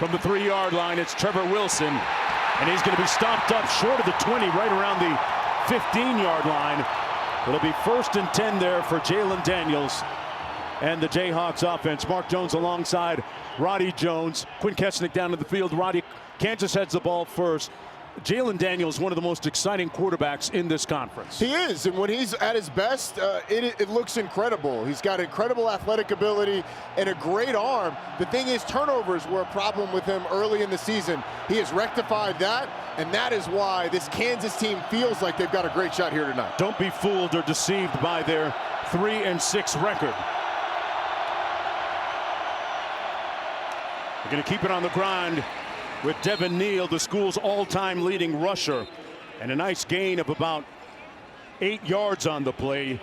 From the 3-yard line, it's Trevor Wilson, and he's going to be stopped up short of the 20, right around the 15-yard line. It'll be 1st and 10 there for Jalen Daniels and the Jayhawks offense. Mark Jones alongside Roddy Jones. Quinn Kesnick down to the field. Kansas heads the ball first. Jalen Daniels, one of the most exciting quarterbacks in this conference. He is, and when he's at his best, it looks incredible. He's got incredible athletic ability and a great arm. The thing is, turnovers were a problem with him early in the season. He has rectified that, and that is why this Kansas team feels like they've got a great shot here tonight. Don't be fooled or deceived by their 3-6 record. They're going to keep it on the ground with Devin Neal, the school's all-time leading rusher, and a nice gain of about 8 yards on the play.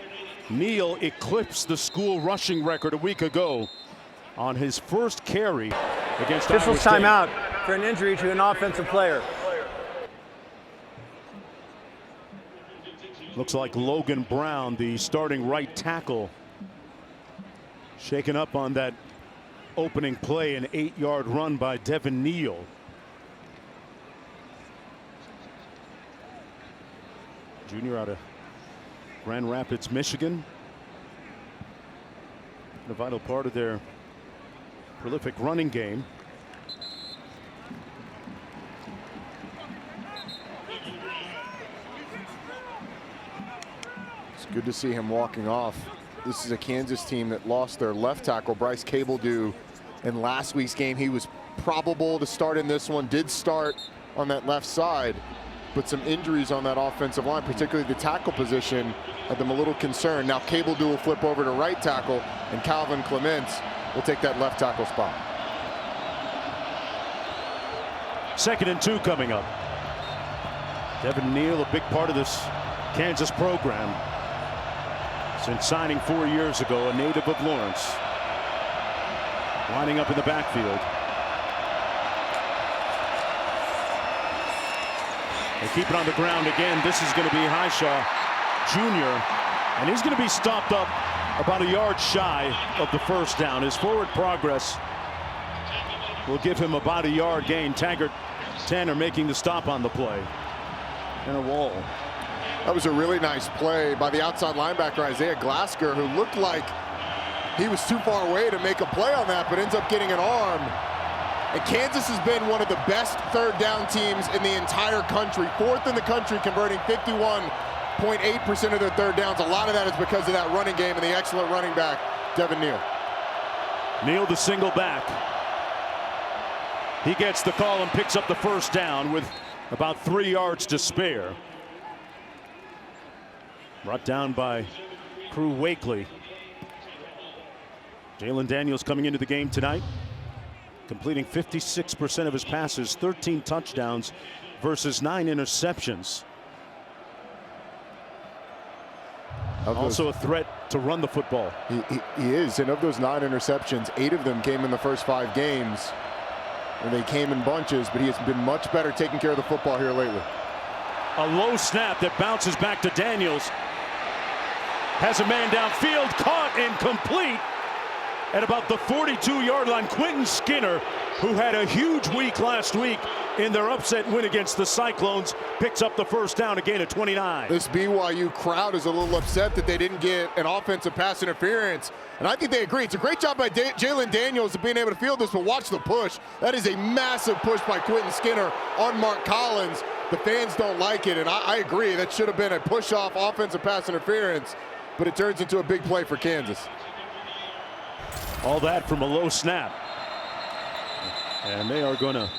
Neal eclipsed the school rushing record a week ago on his first carry against Iowa State. Officials timeout for an injury to an offensive player. Looks like Logan Brown, the starting right tackle, shaken up on that opening play, an 8-yard run by Devin Neal. Junior out of Grand Rapids, Michigan. A vital part of their prolific running game. It's good to see him walking off. This is a Kansas team that lost their left tackle, Bryce Cabledew, in last week's game. He was probable to start in this one, did start on that left side, but some injuries on that offensive line, particularly the tackle position, had them a little concerned. Now Cabledew will flip over to right tackle, and Calvin Clements will take that left tackle spot. 2nd and 2 coming up. Devin Neal, a big part of this Kansas program since signing 4 years ago, a native of Lawrence. Lining up in the backfield. They keep it on the ground again. This is going to be Highshaw Jr., and he's going to be stopped up about a yard shy of the first down. His forward progress will give him about a yard gain. Taggart, Tanner making the stop on the play. And a wall. That was a really nice play by the outside linebacker, Isaiah Glasker, who looked like he was too far away to make a play on that, but ends up getting an arm. And Kansas has been one of the best 3rd down teams in the entire country. 4th in the country, converting 51.8% of their 3rd downs. A lot of that is because of that running game and the excellent running back, Devin Neal. Neal, the single back. He gets the call and picks up the first down with about 3 yards to spare. Brought down by Crew Wakely. Jalen Daniels coming into the game tonight, completing 56% of his passes, 13 touchdowns versus 9 interceptions. Also a threat to run the football. He is, and of those 9 interceptions, 8 of them came in the first 5 games. And they came in bunches, but he has been much better taking care of the football here lately. A low snap that bounces back to Daniels. Has a man downfield, caught and complete at about the 42-yard line. Quentin Skinner, who had a huge week last week in their upset win against the Cyclones, picks up the first down, a gain of 29. This BYU crowd is a little upset that they didn't get an offensive pass interference, and I think they agree. It's a great job by Jalen Daniels of being able to field this, but watch the push. That is a massive push by Quentin Skinner on Mark Collins. The fans don't like it, and I agree. That should have been a push-off offensive pass interference, but it turns into a big play for Kansas. All that from a low snap. And they are going to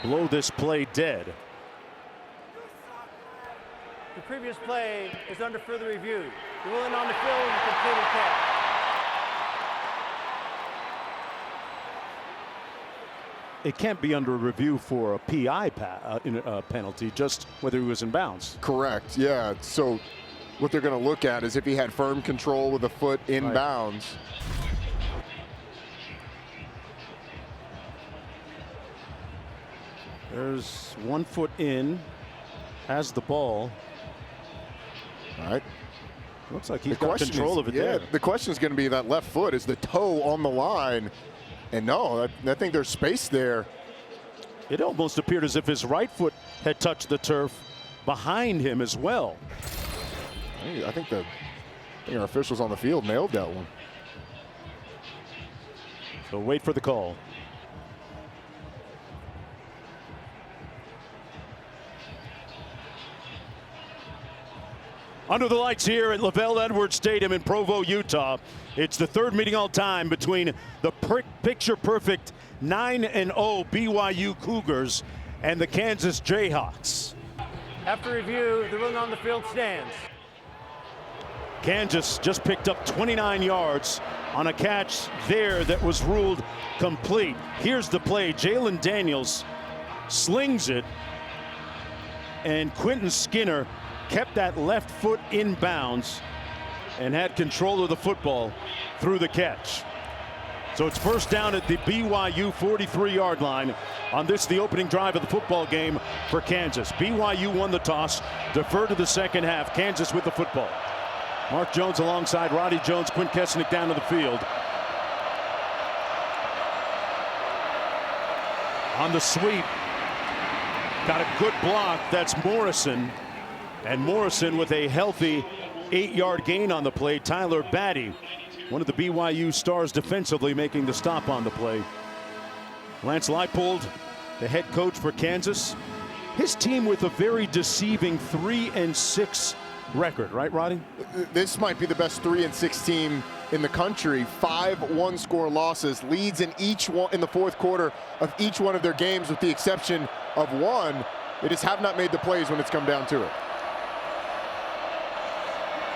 blow this play dead. The previous play is under further review. The ruling on the field is a completed catch. It can't be under review for a PI penalty, just whether he was in bounds. Correct, yeah. So what they're going to look at is if he had firm control with a foot in bounds. There's 1 foot in, has the ball. All right. Looks like he's got control of it there. The question is going to be that left foot. Is the toe on the line? And no, I think there's space there. It almost appeared as if his right foot had touched the turf behind him as well. I think our officials on the field nailed that one. So wait for the call. Under the lights here at Lavelle Edwards Stadium in Provo, Utah. It's the third meeting all time between the picture-perfect 9-0 BYU Cougars and the Kansas Jayhawks. After review, the ruling on the field stands. Kansas just picked up 29 yards on a catch there that was ruled complete. Here's the play. Jalen Daniels slings it, and Quentin Skinner kept that left foot in bounds and had control of the football through the catch. So it's first down at the BYU 43-yard line on this, the opening drive of the football game for Kansas. BYU won the toss, deferred to the second half. Kansas with the football. Mark Jones alongside Roddy Jones, Quint Kesnick down to the field. On the sweep, got a good block. That's Morrison. And Morrison with a healthy 8-yard gain on the play. Tyler Batty, one of the BYU stars defensively, making the stop on the play. Lance Leipold, the head coach for Kansas. His team with a very deceiving 3-6 record, right, Roddy? This might be the best 3-6 team in the country. 5 one-score losses, leads in the fourth quarter of each one of their games, with the exception of one. They just have not made the plays when it's come down to it.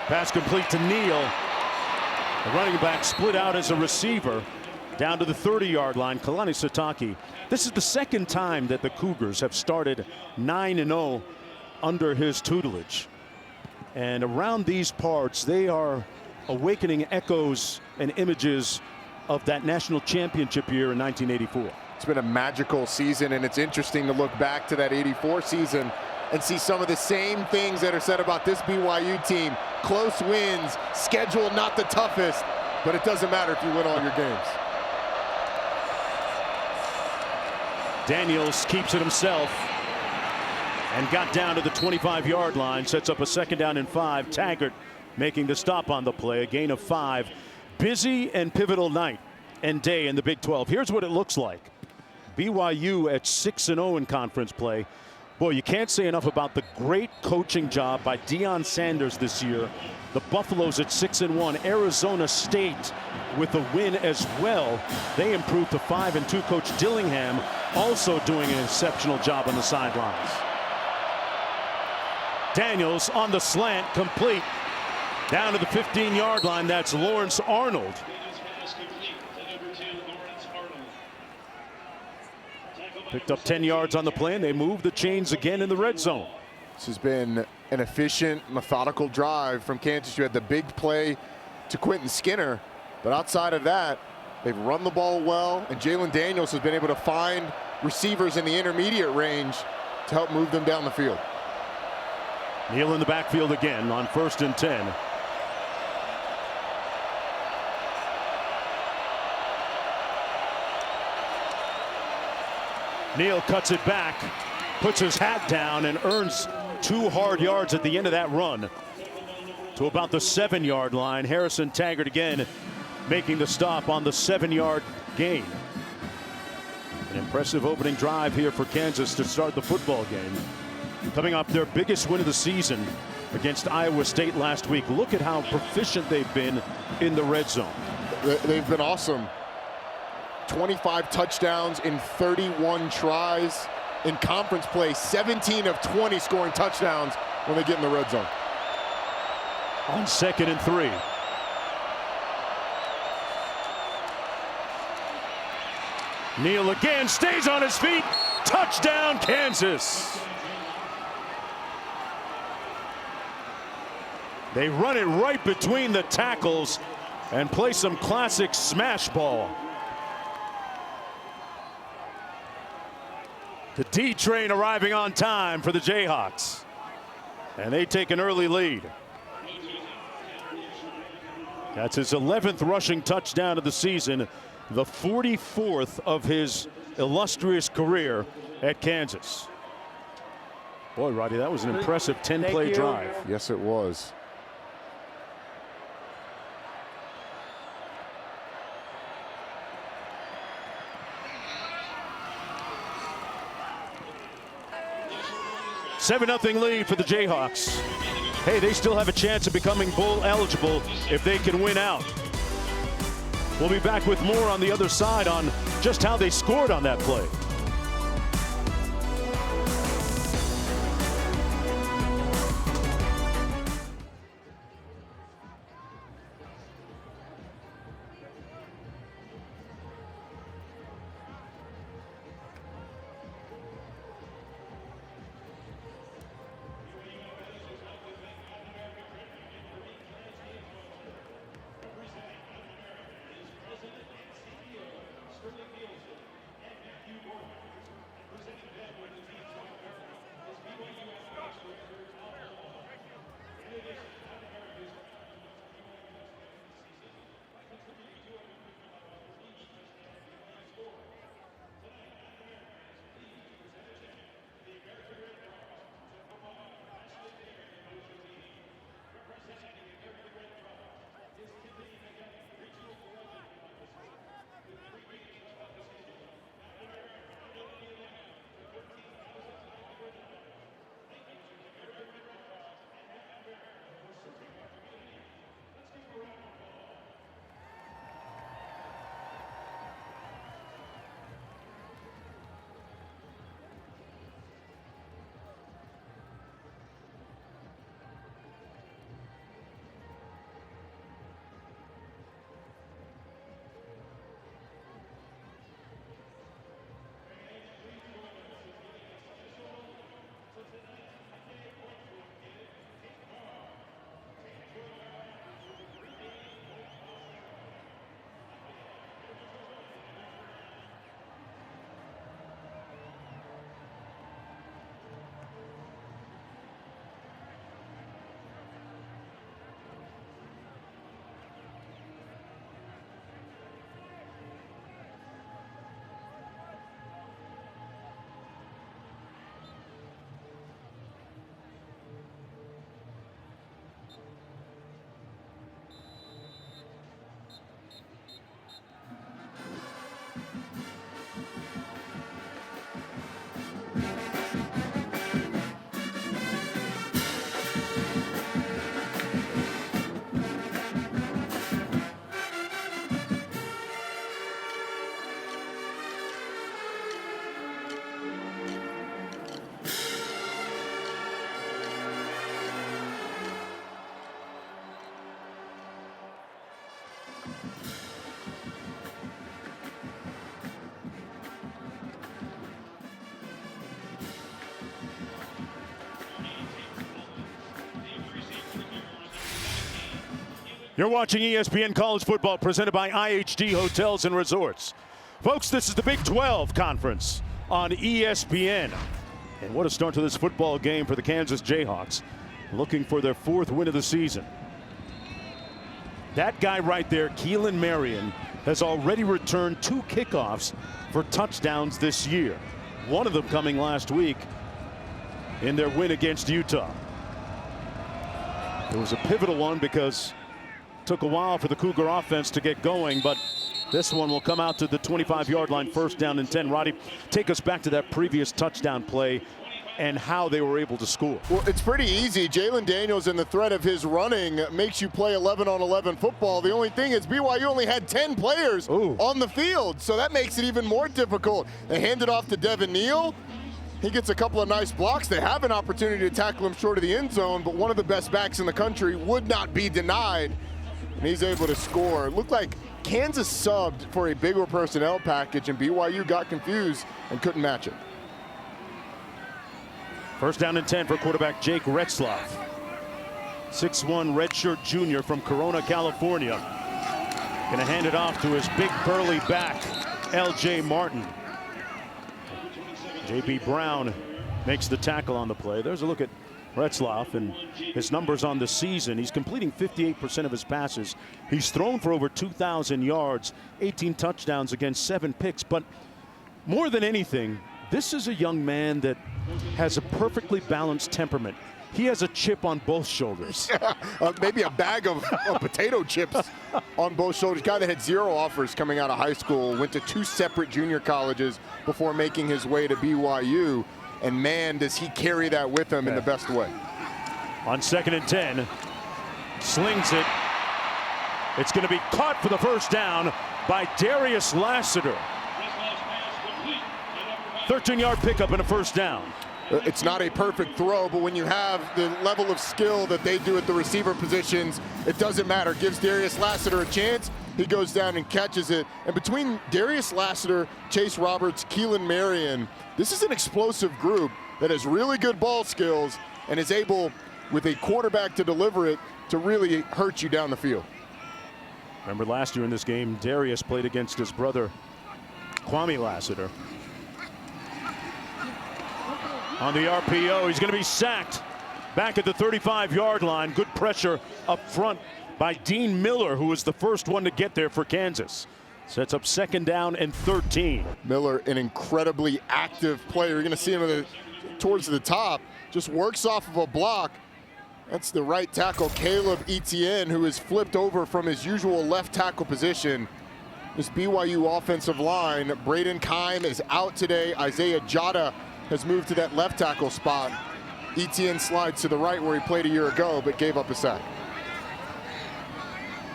Pass complete to Neal. The running back split out as a receiver down to the 30-yard line. Kalani Sitake. This is the second time that the Cougars have started 9-0 under his tutelage. And around these parts, they are awakening echoes and images of that national championship year in 1984. It's been a magical season, and it's interesting to look back to that '84 season and see some of the same things that are said about this BYU team. Close wins, schedule not the toughest, but it doesn't matter if you win all your games. Daniels keeps it himself and got down to the 25-yard line, sets up a second down and 5. Taggart making the stop on the play, a gain of 5. Busy and pivotal night and day in the Big 12. Here's what it looks like. BYU at 6-0 in conference play. Boy, you can't say enough about the great coaching job by Deion Sanders this year. The Buffaloes at 6-1. Arizona State with a win as well. They improved to 5-2. Coach Dillingham also doing an exceptional job on the sidelines. Daniels on the slant, complete. Down to the 15-yard line. That's Lawrence Arnold. Picked up 10 yards on the play, and they move the chains again in the red zone. This has been an efficient, methodical drive from Kansas. You had the big play to Quentin Skinner, but outside of that, they've run the ball well, and Jalen Daniels has been able to find receivers in the intermediate range to help move them down the field. Neal in the backfield again on 1st and 10. Neal cuts it back, puts his hat down, and earns 2 hard yards at the end of that run to about the 7-yard line. Harrison Taggart again making the stop on the 7-yard gain. An impressive opening drive here for Kansas to start the football game. Coming off their biggest win of the season against Iowa State last week. Look at how proficient they've been in the red zone. They've been awesome. 25 touchdowns in 31 tries. In conference play, 17 of 20 scoring touchdowns when they get in the red zone. On 2nd and 3. Neal again, stays on his feet. Touchdown, Kansas. They run it right between the tackles and play some classic smash ball. The D train arriving on time for the Jayhawks. And they take an early lead. That's his 11th rushing touchdown of the season. the 44th of his illustrious career at Kansas. Boy, Roddy, that was an impressive 10-play drive. Yes, it was. Seven 0 lead for the Jayhawks. Hey, they still have a chance of becoming bowl eligible if they can win out. We'll be back with more on the other side on just how they scored on that play. You're watching ESPN College Football presented by IHG Hotels and Resorts. Folks, this is the Big 12 Conference on ESPN. And what a start to this football game for the Kansas Jayhawks, looking for their 4th win of the season. That guy right there, Keelan Marion, has already returned 2 kickoffs for touchdowns this year. One of them coming last week in their win against Utah. It was a pivotal one because it took a while for the Cougar offense to get going, but this one will come out to the 25-yard line, 1st down and 10. Roddy, take us back to that previous touchdown play and how they were able to score. Well, it's pretty easy. Jalen Daniels and the threat of his running makes you play 11-on-11 football. The only thing is BYU only had 10 players on the field, so that makes it even more difficult. They hand it off to Devin Neal. He gets a couple of nice blocks. They have an opportunity to tackle him short of the end zone, but one of the best backs in the country would not be denied, and he's able to score. It looked like Kansas subbed for a bigger personnel package, and BYU got confused and couldn't match it. 1st down and 10 for quarterback Jake Retzlaff. 6'1" redshirt junior from Corona, California. Going to hand it off to his big burly back, L.J. Martin. J.B. Brown makes the tackle on the play. There's a look at Retzlaff, and his numbers on the season, he's completing 58% of his passes. He's thrown for over 2,000 yards, 18 touchdowns against 7 picks. But more than anything, this is a young man that has a perfectly balanced temperament. He has a chip on both shoulders. Maybe a bag of potato chips on both shoulders. Guy that had 0 offers coming out of high school, went to 2 separate junior colleges before making his way to BYU. And man, does he carry that with him in the best way. On 2nd and 10, slings it. It's going to be caught for the first down by Darius Lassiter. 13-yard pickup and a first down. It's not a perfect throw, but when you have the level of skill that they do at the receiver positions, it doesn't matter. Gives Darius Lassiter a chance. He goes down and catches it. And between Darius Lassiter, Chase Roberts, Keelan Marion, this is an explosive group that has really good ball skills and is able, with a quarterback to deliver it, to really hurt you down the field. Remember last year in this game, Darius played against his brother, Kwame Lassiter. On the RPO, he's going to be sacked back at the 35-yard line. Good pressure up front by Dean Miller, who was the first one to get there for Kansas. Sets up 2nd down and 13. Miller, an incredibly active player. You're going to see him towards the top. Just works off of a block. That's the right tackle, Caleb Etienne, who is flipped over from his usual left tackle position. This BYU offensive line, Braden Keim is out today. Isaiah Jada has moved to that left tackle spot. Etienne slides to the right where he played a year ago, but gave up a sack.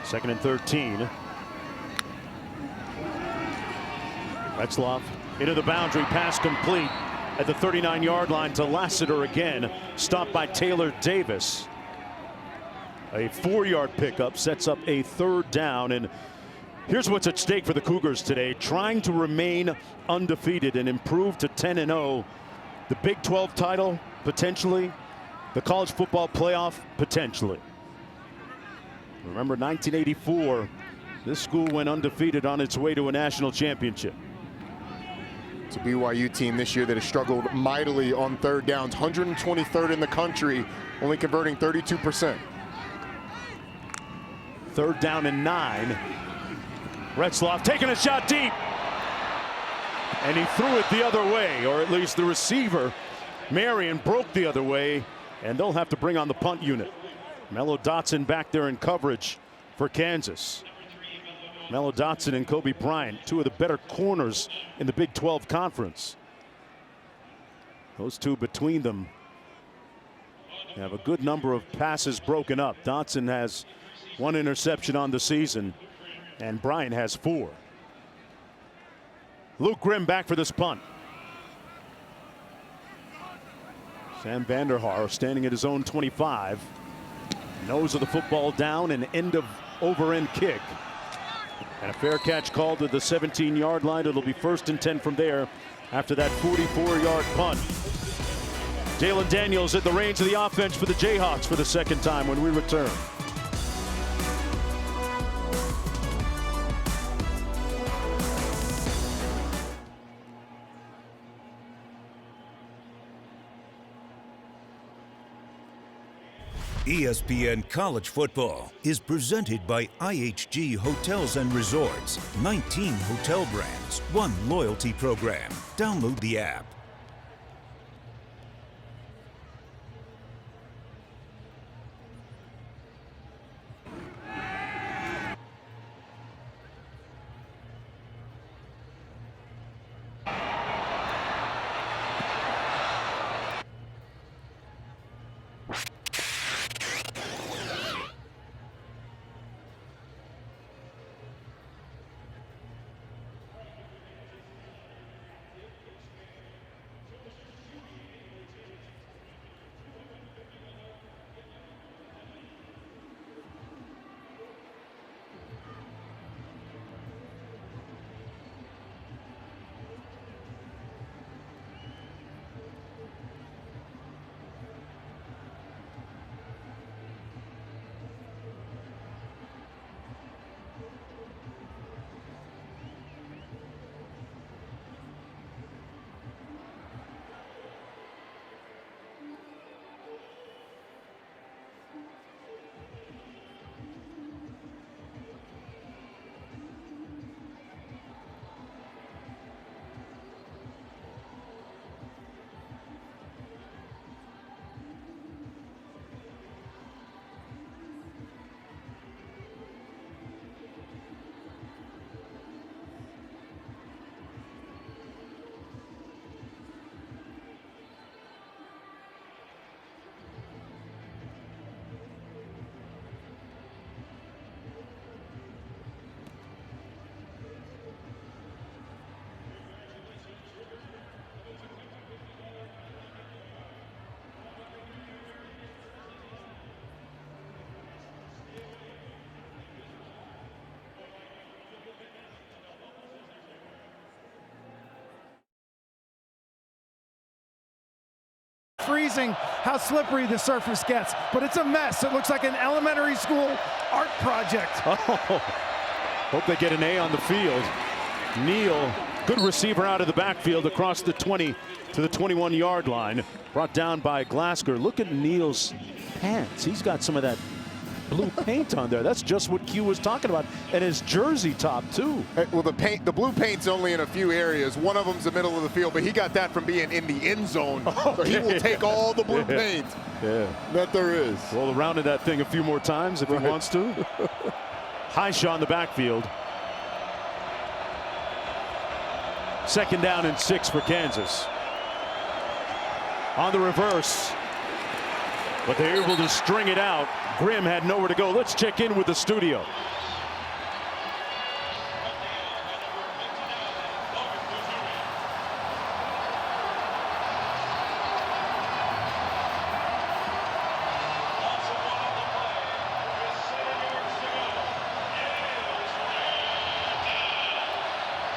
2nd and 13. Retzlaff into the boundary, pass complete at the 39-yard line to Lassiter again. Stopped by Taylor Davis. A 4-yard pickup sets up a 3rd down. And here's what's at stake for the Cougars today. Trying to remain undefeated and improve to 10-0. The Big 12 title, potentially. The college football playoff, potentially. Remember 1984, this school went undefeated on its way to a national championship. It's a BYU team this year that has struggled mightily on 3rd downs, 123rd in the country, only converting 32%. 3rd down and 9. Retzlaff taking a shot deep. And he threw it the other way, or at least the receiver, Marion, broke the other way, and they'll have to bring on the punt unit. Mello Dotson back there in coverage for Kansas. Mello Dotson and Kobe Bryant, 2 of the better corners in the Big 12 Conference. Those 2 between them have a good number of passes broken up. Dotson has 1 interception on the season, and Bryant has 4. Luke Grimm back for this punt. Sam Vanderhaar standing at his own 25. Nose of the football down, and end of over-end kick. And a fair catch called to the 17-yard line. It'll be 1st and 10 from there after that 44-yard punt. Jalen Daniels at the reins of the offense for the Jayhawks for the 2nd time when we return. ESPN College Football is presented by IHG Hotels and Resorts. 19 hotel brands, 1 loyalty program. Download the app. freezing how slippery the surface gets, but it's a mess. It looks like an elementary school art project. Oh, hope they get an A on the field. Neal, good receiver out of the backfield across the 20 to the 21-yard line. Brought down by Glasgow. Look at Neal's pants. He's got some of that blue paint on there. That's just what Q was talking about. And his jersey top, too. Well, the blue paint's only in a few areas. One of them's the middle of the field, but he got that from being in the end zone. So he will take all the blue paint that there is. Roll around in that thing a few more times if he wants to. Highshaw in the backfield. 2nd down and 6 for Kansas. On the reverse. But they're able to string it out. Grimm had nowhere to go. Let's check in with the studio.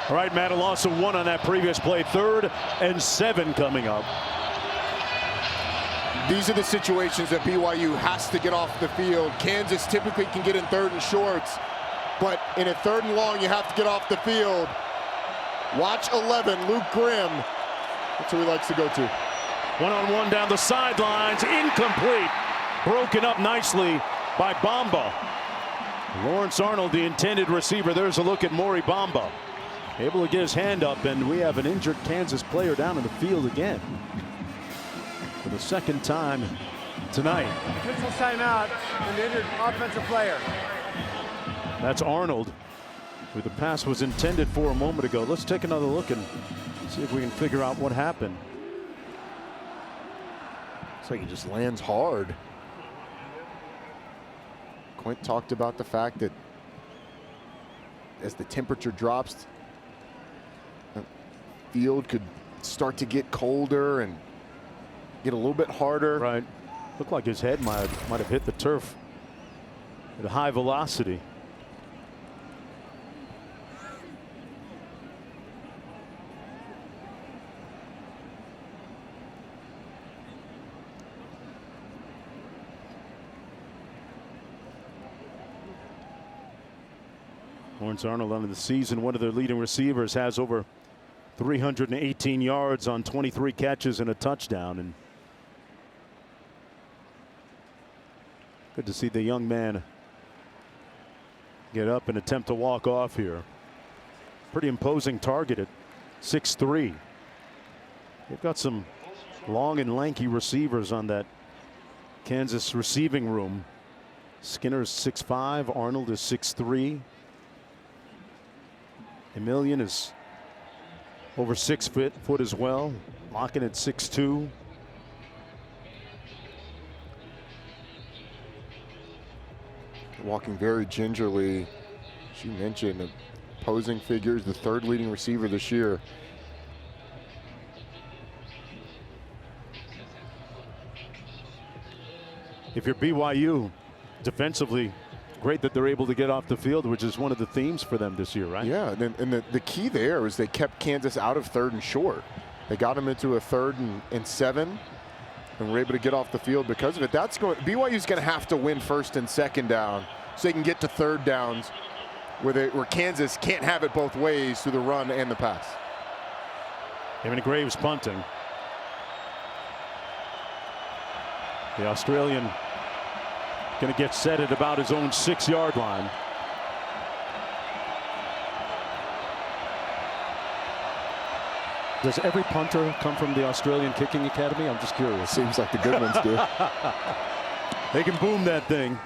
All right, Matt, a loss of 1 on that previous play. 3rd and 7 coming up. These are the situations that BYU has to get off the field. Kansas typically can get in 3rd and shorts, but in a 3rd and long, you have to get off the field. Watch 11, Luke Grimm. That's who he likes to go to. One-on-one down the sidelines, incomplete. Broken up nicely by Bamba. Lawrence Arnold, the intended receiver. There's a look at Maury Bamba. Able to get his hand up, and we have an injured Kansas player down in the field again. For the 2nd time tonight. Official timeout and the injured offensive player. That's Arnold, who the pass was intended for a moment ago. Let's take another look and see if we can figure out what happened. Looks like he just lands hard. Quint talked about the fact that as the temperature drops, the field could start to get colder and get a little bit harder. Right. Looked like his head might have hit the turf at a high velocity. Lawrence Arnold under the season, one of their leading receivers, has over 318 yards on 23 catches and a touchdown. And good to see the young man get up and attempt to walk off here. Pretty imposing target at 6'3". They've got some long and lanky receivers on that Kansas receiving room. Skinner's 6'5", Arnold is 6'3". Emilian is over 6 foot as well. Locken at 6'2". Walking very gingerly. As you mentioned, opposing figures, the 3rd leading receiver this year. If you're BYU, defensively, great that they're able to get off the field, which is one of the themes for them this year, right? Yeah, and the key there is they kept Kansas out of 3rd and short. They got them into a 3rd and 7, and were able to get off the field because of it. BYU's going to have to win 1st and 2nd down so they can get to 3rd downs where Kansas can't have it both ways through the run and the pass. Evan Graves punting. The Australian going to get set at about his own 6-yard line. Does every punter come from the Australian Kicking Academy? I'm just curious. Seems like the good ones do. They can boom that thing.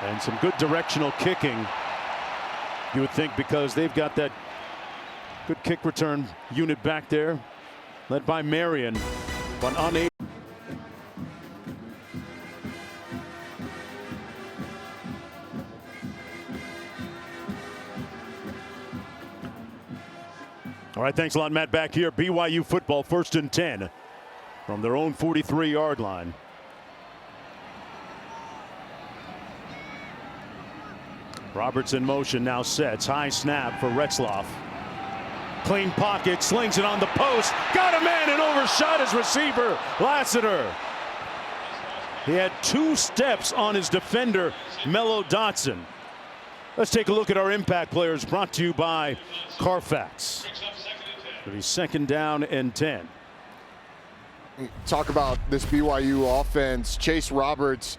And some good directional kicking, you would think, because they've got that good kick return unit back there, led by Marion, but unable. All right, thanks a lot, Matt. Back here, BYU football, 1st and 10 from their own 43-yard line. Roberts in motion, now sets. High snap for Retzloff. Clean pocket, slings it on the post. Got a man and overshot his receiver, Lassiter. He had 2 steps on his defender, Mello Dotson. Let's take a look at our impact players, brought to you by Carfax. It'll be 2nd down and 10. Talk about this BYU offense. Chase Roberts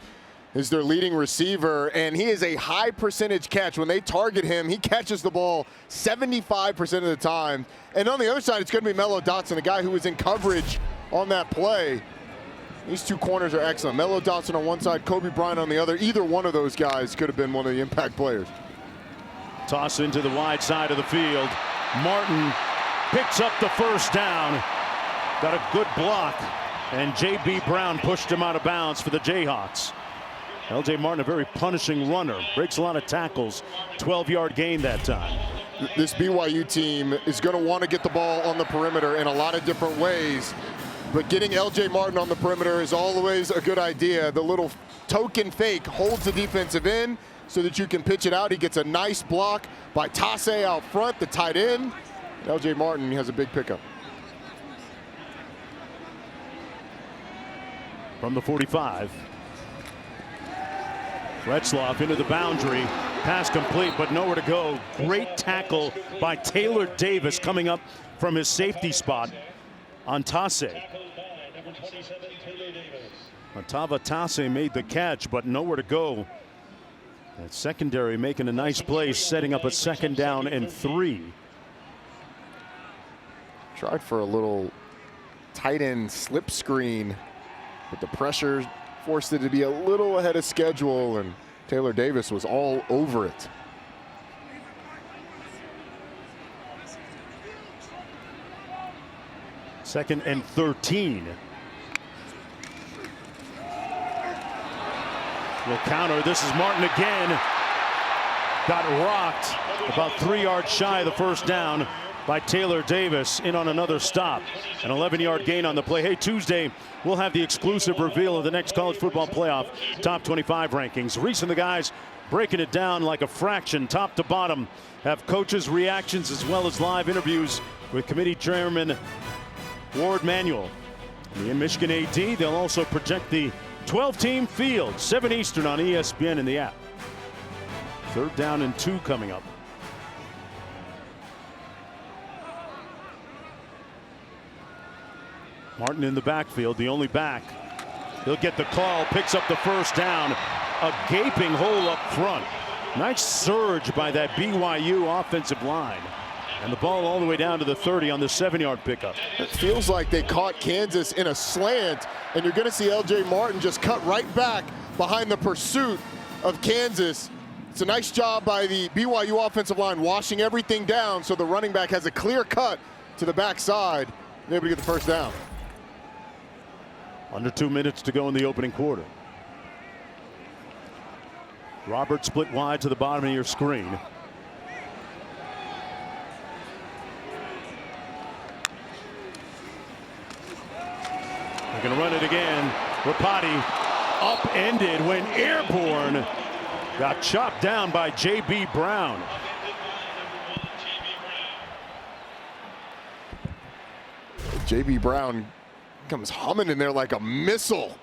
is their leading receiver, and he is a high percentage catch. When they target him, he catches the ball 75% of the time. And on the other side, it's going to be Mello Dotson, a guy who was in coverage on that play. These 2 corners are excellent. Mello Dotson on one side, Kobe Bryant on the other. Either one of those guys could have been one of the impact players. Toss into the wide side of the field. Martin picks up the first down. Got a good block, and J.B. Brown pushed him out of bounds for the Jayhawks. L.J. Martin, a very punishing runner, breaks a lot of tackles. 12-yard gain that time. This BYU team is going to want to get the ball on the perimeter in a lot of different ways, but getting L.J. Martin on the perimeter is always a good idea. The little token fake holds the defensive end so that you can pitch it out. He gets a nice block by Tasse out front, the tight end. L.J. Martin has a big pickup. From the 45. Retzloff into the boundary. Pass complete, but nowhere to go. Great tackle by Taylor Davis coming up from his safety spot on Tasse. Otava Tasse made the catch, but nowhere to go. That secondary making a nice play, setting up a 2nd down and 3. Tried for a little tight end slip screen, but the pressure forced it to be a little ahead of schedule, and Taylor Davis was all over it. Second and 13. Will counter. This is Martin again. Got rocked about 3 yards shy of the first down by Taylor Davis. In on another stop. An 11-yard gain on the play. Hey, Tuesday, we'll have the exclusive reveal of the next college football playoff top 25 rankings. Reese and the guys breaking it down like a fraction, top to bottom. Have coaches' reactions as well as live interviews with committee chairman Ward Manuel. In Michigan AD, they'll also project the 12-team field, 7 Eastern on ESPN in the app. 3rd down and 2 coming up. Martin in the backfield, the only back. He'll get the call, picks up the first down. A gaping hole up front. Nice surge by that BYU offensive line. And the ball all the way down to the 30 on the 7-yard pickup. It feels like they caught Kansas in a slant, and you're going to see L.J. Martin just cut right back behind the pursuit of Kansas. It's a nice job by the BYU offensive line washing everything down so the running back has a clear cut to the backside and able to get the first down. Under 2 minutes to go in the opening quarter. Robert split wide to the bottom of your screen. They're going to run it again. Rapati upended, went airborne. Got chopped down by J.B. Brown. J.B. Brown comes humming in there like a missile,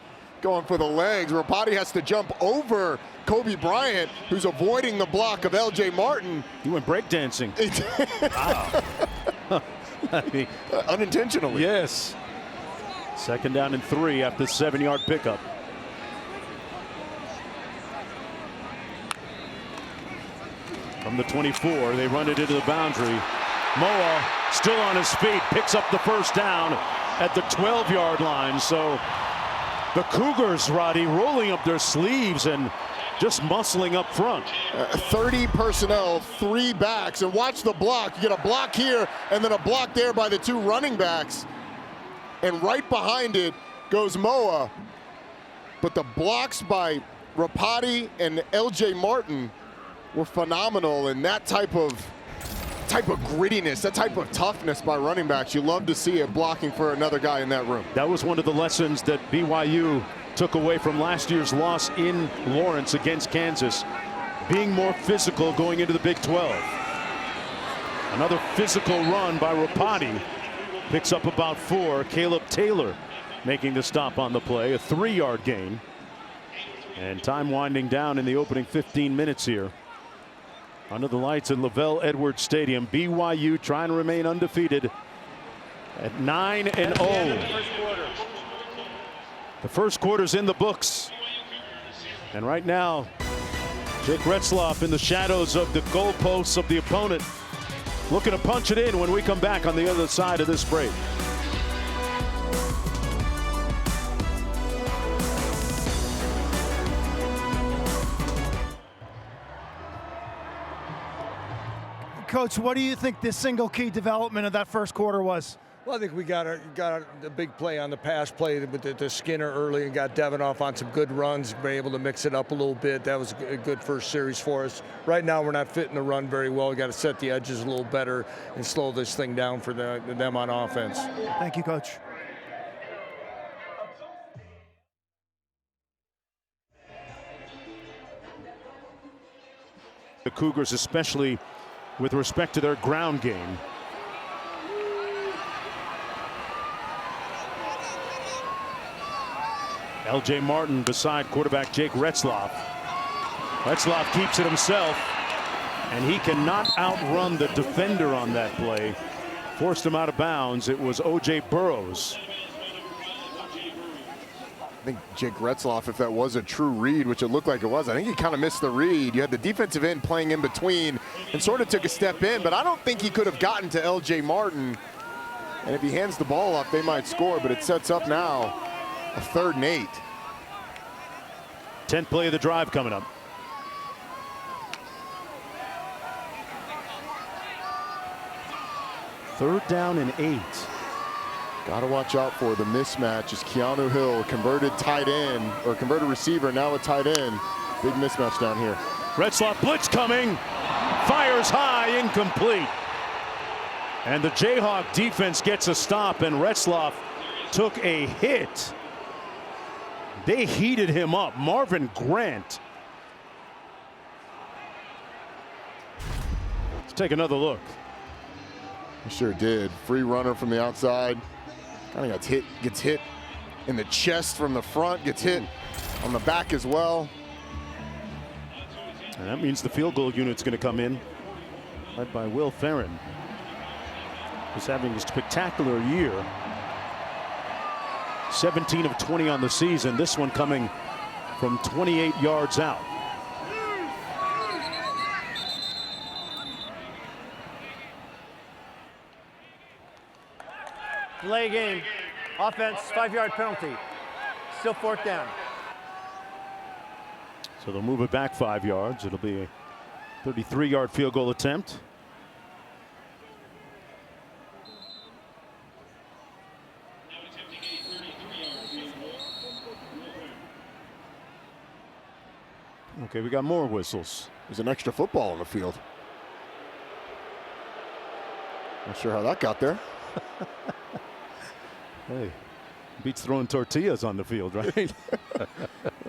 going for the legs. Rapati has to jump over Kobe Bryant, who's avoiding the block of L.J. Martin. He went breakdancing. Wow. Unintentionally. Yes. 2nd down and 3 after the 7-yard pickup. From the 24, they run it into the boundary. Moa still on his feet, picks up the first down at the 12-yard line. So the Cougars, Roddy, rolling up their sleeves and just muscling up front. 30 personnel, 3 backs, and watch the block. You get a block here and then a block there by the 2 running backs. And right behind it goes Moa. But the blocks by Rapati and L.J. Martin were phenomenal, and that type of grittiness, that type of toughness by running backs, you love to see it blocking for another guy in that room. That was one of the lessons that BYU took away from last year's loss in Lawrence against Kansas. Being more physical going into the Big 12. Another physical run by Rapati. Picks up about 4. Caleb Taylor making the stop on the play. A 3-yard gain. And time winding down in the opening 15 minutes here. Under the lights at Lavelle Edwards Stadium. BYU trying to remain undefeated at 9-0. The first quarter's in the books. And right now, Jake Retzloff in the shadows of the goalposts of the opponent, looking to punch it in when we come back on the other side of this break. Coach, what do you think the single key development of that first quarter was? Well, I think we got a big play on the pass play with the Skinner early and got Devin off on some good runs, been able to mix it up a little bit. That was a good first series for us. Right now we're not fitting the run very well. We got to set the edges a little better and slow this thing down for them on offense. Thank you, Coach. The Cougars, especially with respect to their ground game. L.J. Martin beside quarterback Jake Retzloff. Retzloff keeps it himself, and he cannot outrun the defender on that play. Forced him out of bounds. It was O.J. Burrows. I think Jake Retzloff, if that was a true read, which it looked like it was, I think he kind of missed the read. You had the defensive end playing in between and sort of took a step in, but I don't think he could have gotten to L.J. Martin. And if he hands the ball up, they might score, but it sets up now a 3rd and 8. 10th play of the drive coming up. Third down and 8. Got to watch out for the mismatch as Keanu Hill, converted tight end, or converted receiver, now a tight end. Big mismatch down here. Retzloff blitz coming. Fires high, incomplete. And the Jayhawk defense gets a stop, and Retzloff took a hit. They heated him up. Marvin Grant. Let's take another look. He sure did. Free runner from the outside. Kind of gets hit in the chest from the front, gets hit on the back as well. And that means the field goal unit's going to come in, led by Will Ferrin, who's having a spectacular year. 17 of 20 on the season. This one coming from 28 yards out. Delay game. Offense, 5-yard penalty. Still 4th down. So they'll move it back 5 yards. It'll be a 33-yard field goal attempt. Okay, we got more whistles. There's an extra football on the field. Not sure how that got there. Hey, beats throwing tortillas on the field, right? A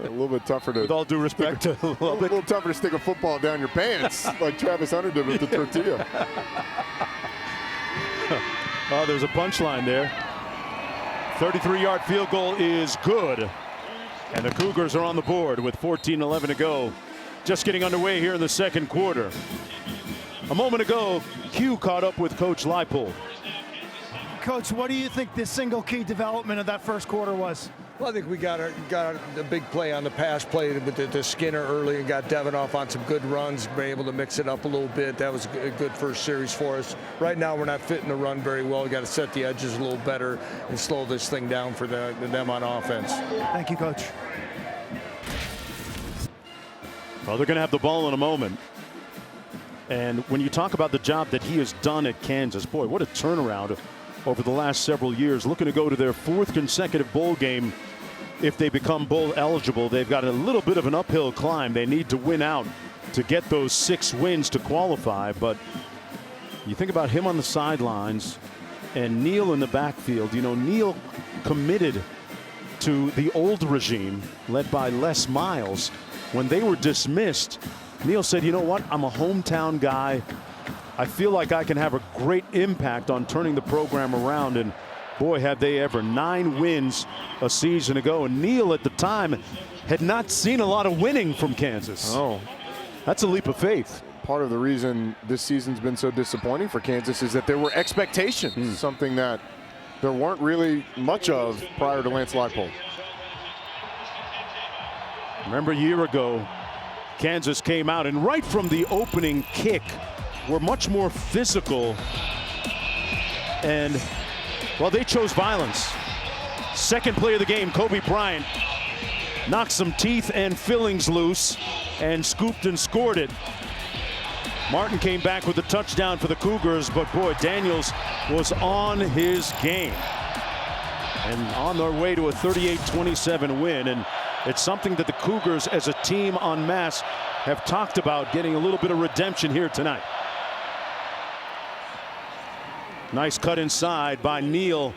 little bit tougher to. With all due respect to a little tougher to stick a football down your pants like Travis Hunter did with the tortilla. Oh, there's a punchline there. 33-yard field goal is good. And the Cougars are on the board with 14-11 to go. Just getting underway here in the second quarter. A moment ago, Q caught up with Coach Leipold. Coach, what do you think the single key development of that first quarter was? Well, I think we got a big play on the pass play with the Skinner early and got Devin off on some good runs, been able to mix it up a little bit. That was a good first series for us. Right now we're not fitting the run very well. We got to set the edges a little better and slow this thing down for them on offense. Thank you, Coach. Well, they're going to have the ball in a moment. And when you talk about the job that he has done at Kansas, boy, what a turnaround over the last several years. Looking to go to their 4th consecutive bowl game if they become bowl eligible. They've got a little bit of an uphill climb. They need to win out to get those 6 wins to qualify. But you think about him on the sidelines and Neal in the backfield. You know, Neal committed to the old regime led by Les Miles. When they were dismissed, Neal said, you know what, I'm a hometown guy. I feel like I can have a great impact on turning the program around. And boy, have they ever. 9 wins a season ago. And Neal at the time had not seen a lot of winning from Kansas. Oh, that's a leap of faith. Part of the reason this season's been so disappointing for Kansas is that there were expectations, something that there weren't really much of prior to Lance Leipold. Remember a year ago, Kansas came out and right from the opening kick were much more physical, and well, they chose violence. Second play of the game, Kobe Bryant knocked some teeth and fillings loose and scooped and scored it. Martin came back with a touchdown for the Cougars, but boy, Daniels was on his game and on their way to a 38-27 win. And it's something that the Cougars as a team en masse have talked about, getting a little bit of redemption here tonight. Nice cut inside by Neal.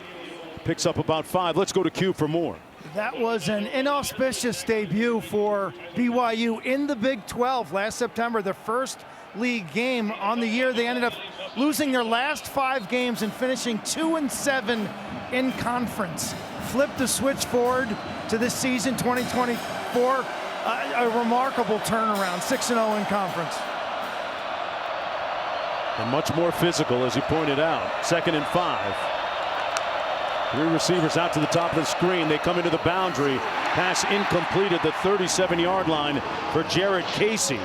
Picks up about 5. Let's go to Q for more. That was an inauspicious debut for BYU in the Big 12 last September, their first league game on the year. They ended up losing their last 5 games and finishing 2-7 in conference. Flipped the switch forward to this season, 2024. A remarkable turnaround, 6-0 in conference. And much more physical, as you pointed out. 2nd and 5. 3 receivers out to the top of the screen. They come into the boundary. Pass incomplete at the 37-yard line for Jarrett Casey.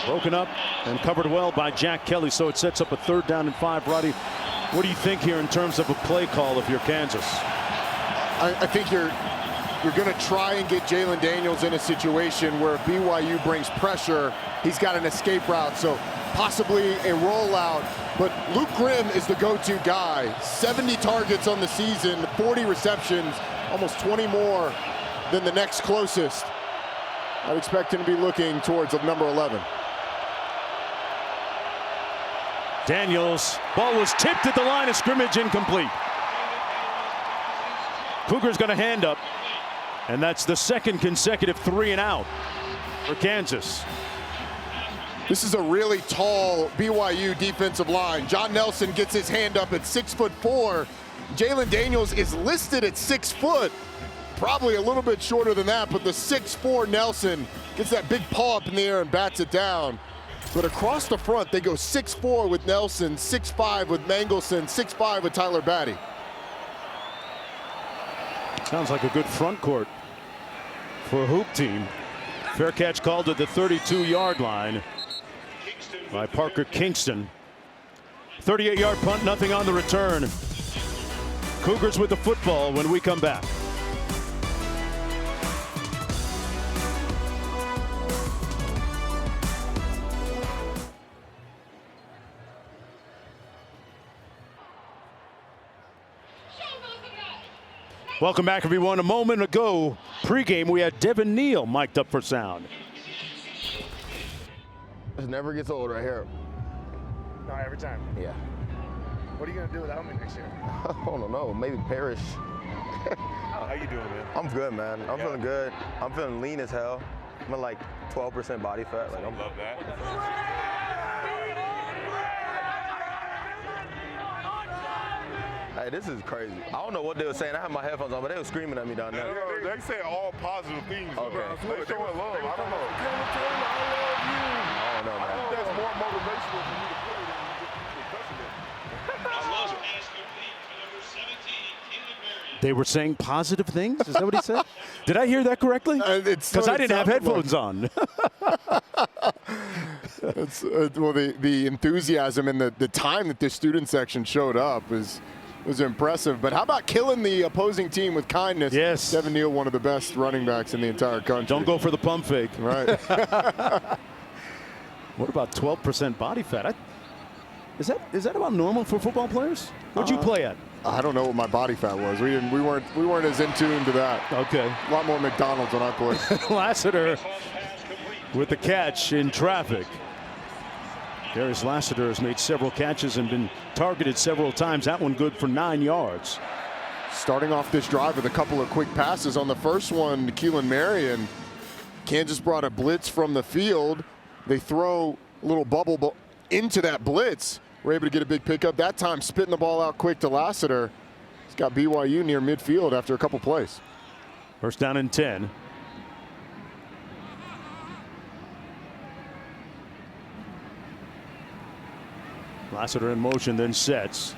Broken up and covered well by Jack Kelly, so it sets up a 3rd down and 5. Roddy, what do you think here in terms of a play call if you're Kansas? I think you're going to try and get Jalen Daniels in a situation where BYU brings pressure. He's got an escape route, so possibly a rollout. But Luke Grimm is the go-to guy. 70 targets on the season, 40 receptions, almost 20 more than the next closest. I'd expect him to be looking towards number 11. Daniels, ball was tipped at the line of scrimmage, incomplete. Cougar's got a hand up, and that's the 2nd consecutive 3 and out for Kansas. This is a really tall BYU defensive line. John Nelson gets his hand up at 6'4". Jalen Daniels is listed at 6 foot. Probably a little bit shorter than that, but the 6'4" Nelson gets that big paw up in the air and bats it down. But across the front, they go 6'4" with Nelson, 6'5" with Mangelson, 6'5" with Tyler Batty. Sounds like a good front court for a hoop team. Fair catch called at the 32-yard line by Parker Kingston. 38-yard punt, nothing on the return. Cougars with the football when we come back. Welcome back, everyone. A moment ago, pregame, we had Devin Neal mic'd up for sound. It never gets old right here. No, every time. Yeah. What are you going to do without me next year? I don't know. Maybe perish. How you doing, man? I'm good, man. I'm feeling good. I'm feeling lean as hell. I'm at like 12% body fat. Like, I love that. Hey, this is crazy. I don't know what they were saying. I had my headphones on, but they were screaming at me down there. They say all positive things. Okay. They showing love. I don't know. I don't know, man. I think that's more motivational for you to play than just touching it. They were saying positive things? Is that what he said? Did I hear that correctly? Because I didn't have headphones on. Well, the enthusiasm and the time that the student section showed up was impressive. But how about killing the opposing team with kindness? Yes. Devin Neal, one of the best running backs in the entire country. Don't go for the pump fake. Right. What about 12% body fat? Is that about normal for football players? Where'd you play at? I don't know what my body fat was. We weren't as in tune to that. Okay. A lot more McDonald's when I played. Lassiter with the catch in traffic. Darius Lassiter has made several catches and been targeted several times. That one good for 9 yards. Starting off this drive with a couple of quick passes. On the first one, Keelan Marion, Kansas brought a blitz from the field. They throw a little bubble into that blitz. We're able to get a big pickup. That time spitting the ball out quick to Lassiter. He's got BYU near midfield after a couple plays. First down and 10. Lassiter in motion, then sets.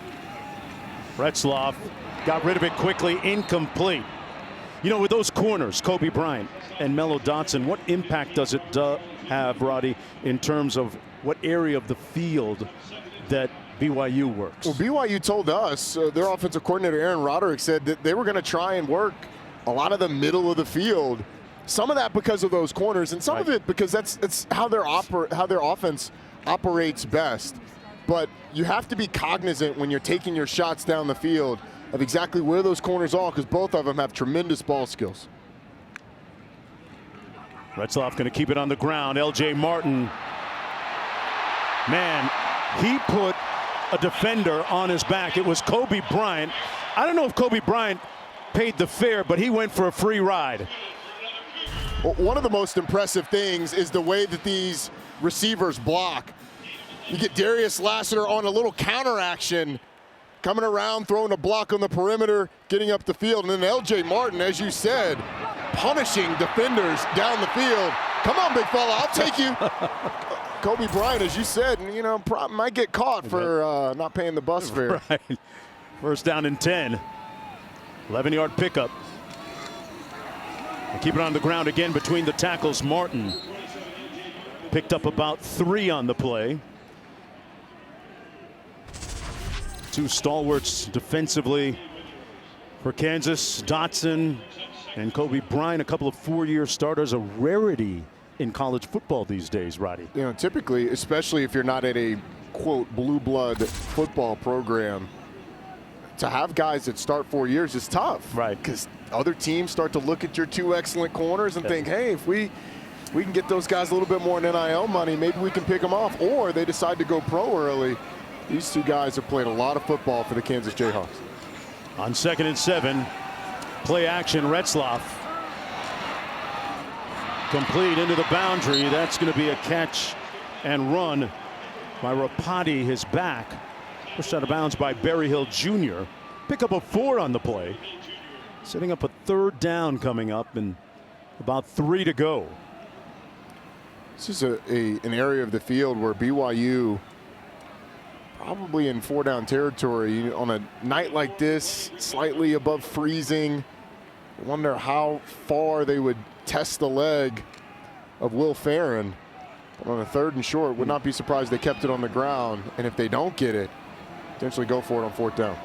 Retzloff got rid of it quickly, incomplete. You know, with those corners, Kobe Bryant and Mello Dotson, what impact does it have, Roddy, in terms of what area of the field that BYU works? Well, BYU told us, their offensive coordinator Aaron Roderick said that they were going to try and work a lot of the middle of the field. Some of that because of those corners, and some of it because that's how their offense operates best. But you have to be cognizant when you're taking your shots down the field of exactly where those corners are, because both of them have tremendous ball skills. Retzloff going to keep it on the ground. L.J. Martin, man, he put a defender on his back. It was Kobe Bryant. I don't know if Kobe Bryant paid the fare, but he went for a free ride. Well, one of the most impressive things is the way that these receivers block. You get Darius Lassiter on a little counter action, coming around, throwing a block on the perimeter, getting up the field. And then L.J. Martin, as you said, punishing defenders down the field. Come on, big fella, I'll take you. Kobe Bryant, as you said, you know, might get caught for not paying the bus fare. Right. First down and 10. 11-yard pickup. And keep it on the ground again between the tackles. Martin picked up about 3 on the play. Two stalwarts defensively for Kansas, Dotson and Kobe Bryant, a couple of 4-year starters, a rarity in college football these days, Roddy. You know, typically, especially if you're not at a, quote, blue blood football program, to have guys that start 4 years is tough. Right. Because other teams start to look at your 2 excellent corners and think, hey, if we can get those guys a little bit more in NIL money, maybe we can pick them off. Or they decide to go pro early. These 2 guys have played a lot of football for the Kansas Jayhawks. On 2nd and 7, play action, Retzloff. Complete into the boundary. That's going to be a catch and run by Rapati, his back. Pushed out of bounds by Berryhill Jr. Pick up a 4 on the play. Setting up a 3rd down coming up and about 3 to go. This is an area of the field where BYU, probably in 4-down territory, on a night like this, slightly above freezing. I wonder how far they would test the leg of Will Farron. But on a 3rd and short, would not be surprised they kept it on the ground. And if they don't get it, potentially go for it on 4th down.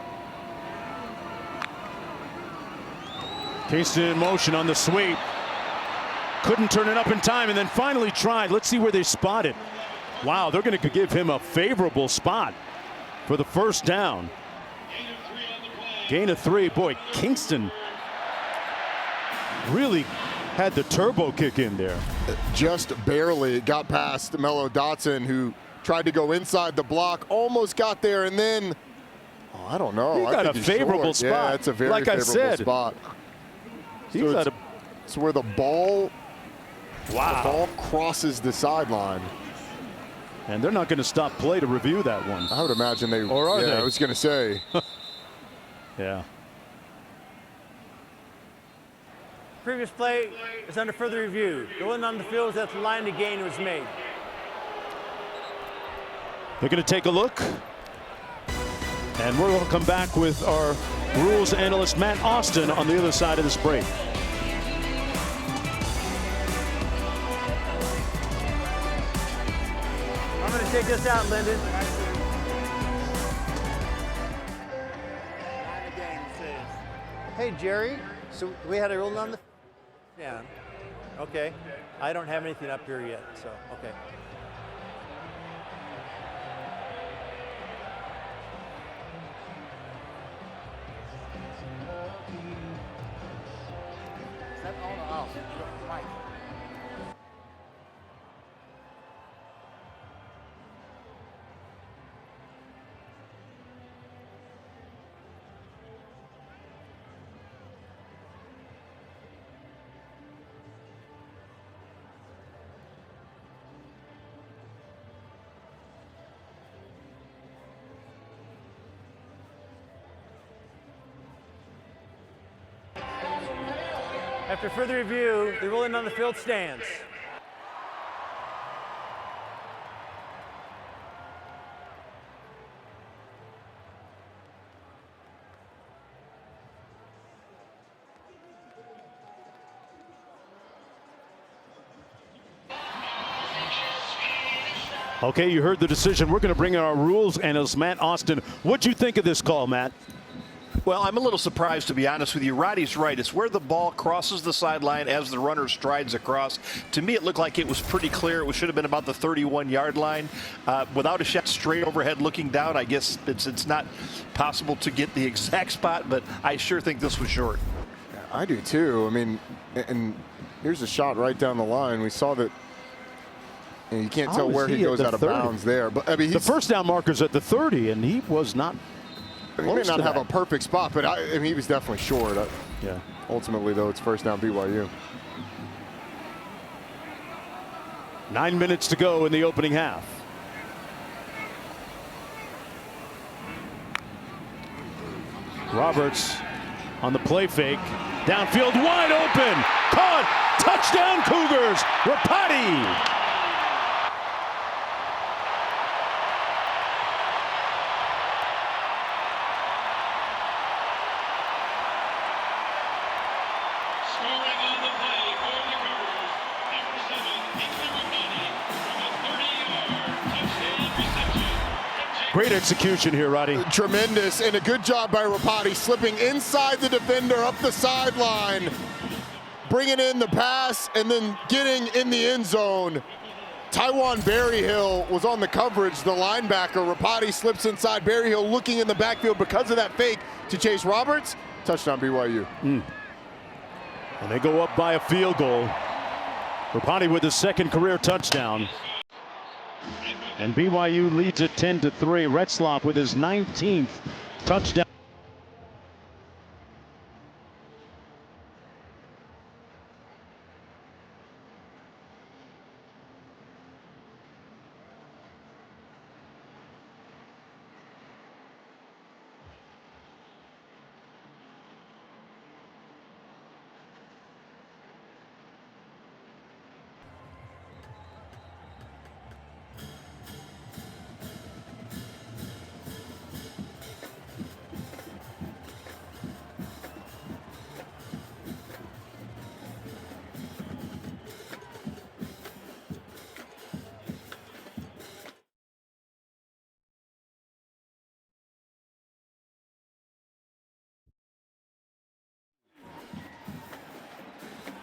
Kingston in motion on the sweep. Couldn't turn it up in time and then finally tried. Let's see where they spot it. Wow, they're going to give him a favorable spot for the 1st down. Gain of 3. Boy, Kingston really had the turbo kick in there. Just barely got past Mello Dotson, who tried to go inside the block, almost got there, and then, I don't know. He got a favorable spot. Yeah, it's a very like favorable I said, spot. It's where the ball, wow. The ball crosses the sideline. And they're not going to stop play to review that one. I would imagine they. Or are they? I was going to say. Yeah. Previous play is under further review. The one on the field is at the line the gain was made. They're going to take a look. And we're going to come back with our rules analyst, Matt Austin, on the other side of this break. I'm going to take this out, Lyndon. Hey, Jerry. So we had a rule on the. Yeah. Okay. I don't have anything up here yet, so okay. Is that on or off? Mike. After further review, the ruling on the field stands. Okay, you heard the decision. We're going to bring in our rules analyst, Matt Austin. What'd you think of this call, Matt? Well, I'm a little surprised, to be honest with you. Roddy's right. It's where the ball crosses the sideline as the runner strides across. To me, it looked like it was pretty clear. It should have been about the 31-yard line. Without a shot straight overhead looking down, I guess it's not possible to get the exact spot, but I sure think this was short. I do too. I mean, and here's a shot right down the line. We saw that. And you can't tell where he goes out of bounds there. But I mean, the first down marker's at the 30, and he was not. He may not have a perfect spot, but I mean, he was definitely short. Yeah. Ultimately, though, it's first down BYU. 9 minutes to go in the opening half. Roberts on the play fake. Downfield, wide open. Caught. Touchdown, Cougars. Rapati. Great execution here, Roddy. Tremendous, and a good job by Rapati, slipping inside the defender up the sideline, bringing in the pass, and then getting in the end zone. Taiwan Berryhill was on the coverage, the linebacker. Rapati slips inside. Berryhill looking in the backfield because of that fake to Chase Roberts. Touchdown BYU. And they go up by a field goal. Rapati with his second career touchdown. And BYU leads it 10-3. Retzloff with his 19th touchdown.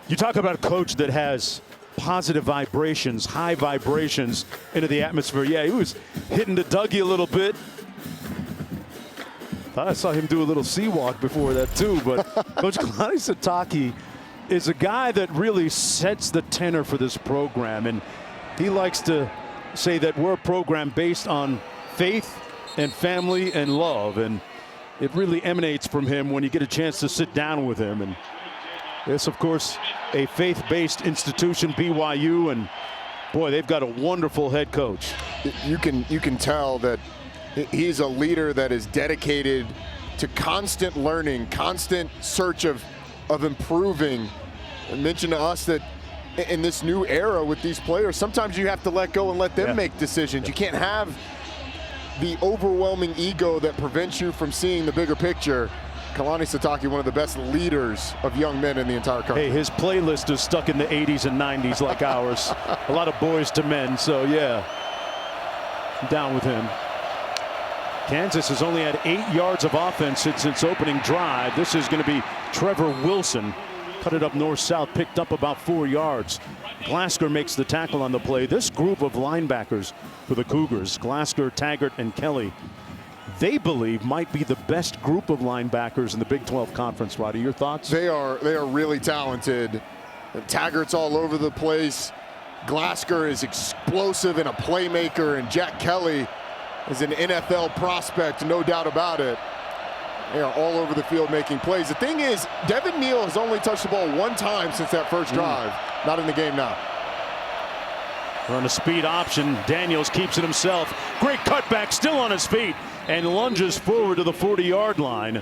You talk about a coach that has positive vibrations, high vibrations into the atmosphere. Yeah, he was hitting the Dougie a little bit. Thought I saw him do a little sea walk before that too, but Coach Kalani Sitake is a guy that really sets the tenor for this program, and he likes to say that we're a program based on faith and family and love, and it really emanates from him when you get a chance to sit down with him. And this, of course, a faith-based institution, BYU, and boy, they've got a wonderful head coach. You can tell that he's a leader that is dedicated to constant learning, constant search of improving. I mentioned to us that in this new era with these players, sometimes you have to let go and let them make decisions. You can't have the overwhelming ego that prevents you from seeing the bigger picture. Kalani Sitake, one of the best leaders of young men in the entire country. Hey, his playlist is stuck in the 80s and 90s like ours. A lot of boys to men, so yeah, I'm down with him. Kansas has only had 8 yards of offense since its opening drive. This is going to be Trevor Wilson. Cut it up north-south, picked up about 4 yards. Glasker makes the tackle on the play. This group of linebackers for the Cougars, Glasker, Taggart, and Kelly, they believe might be the best group of linebackers in the Big 12 Conference. Roddy, your thoughts? They are really talented. Taggart's all over the place. Glasker is explosive and a playmaker, and Jack Kelly is an NFL prospect, no doubt about it. They are all over the field making plays. The thing is, Devin Neal has only touched the ball 1 time since that first drive. Not in the game now. On a speed option, Daniels keeps it himself. Great cutback, still on his feet, and lunges forward to the 40-yard line.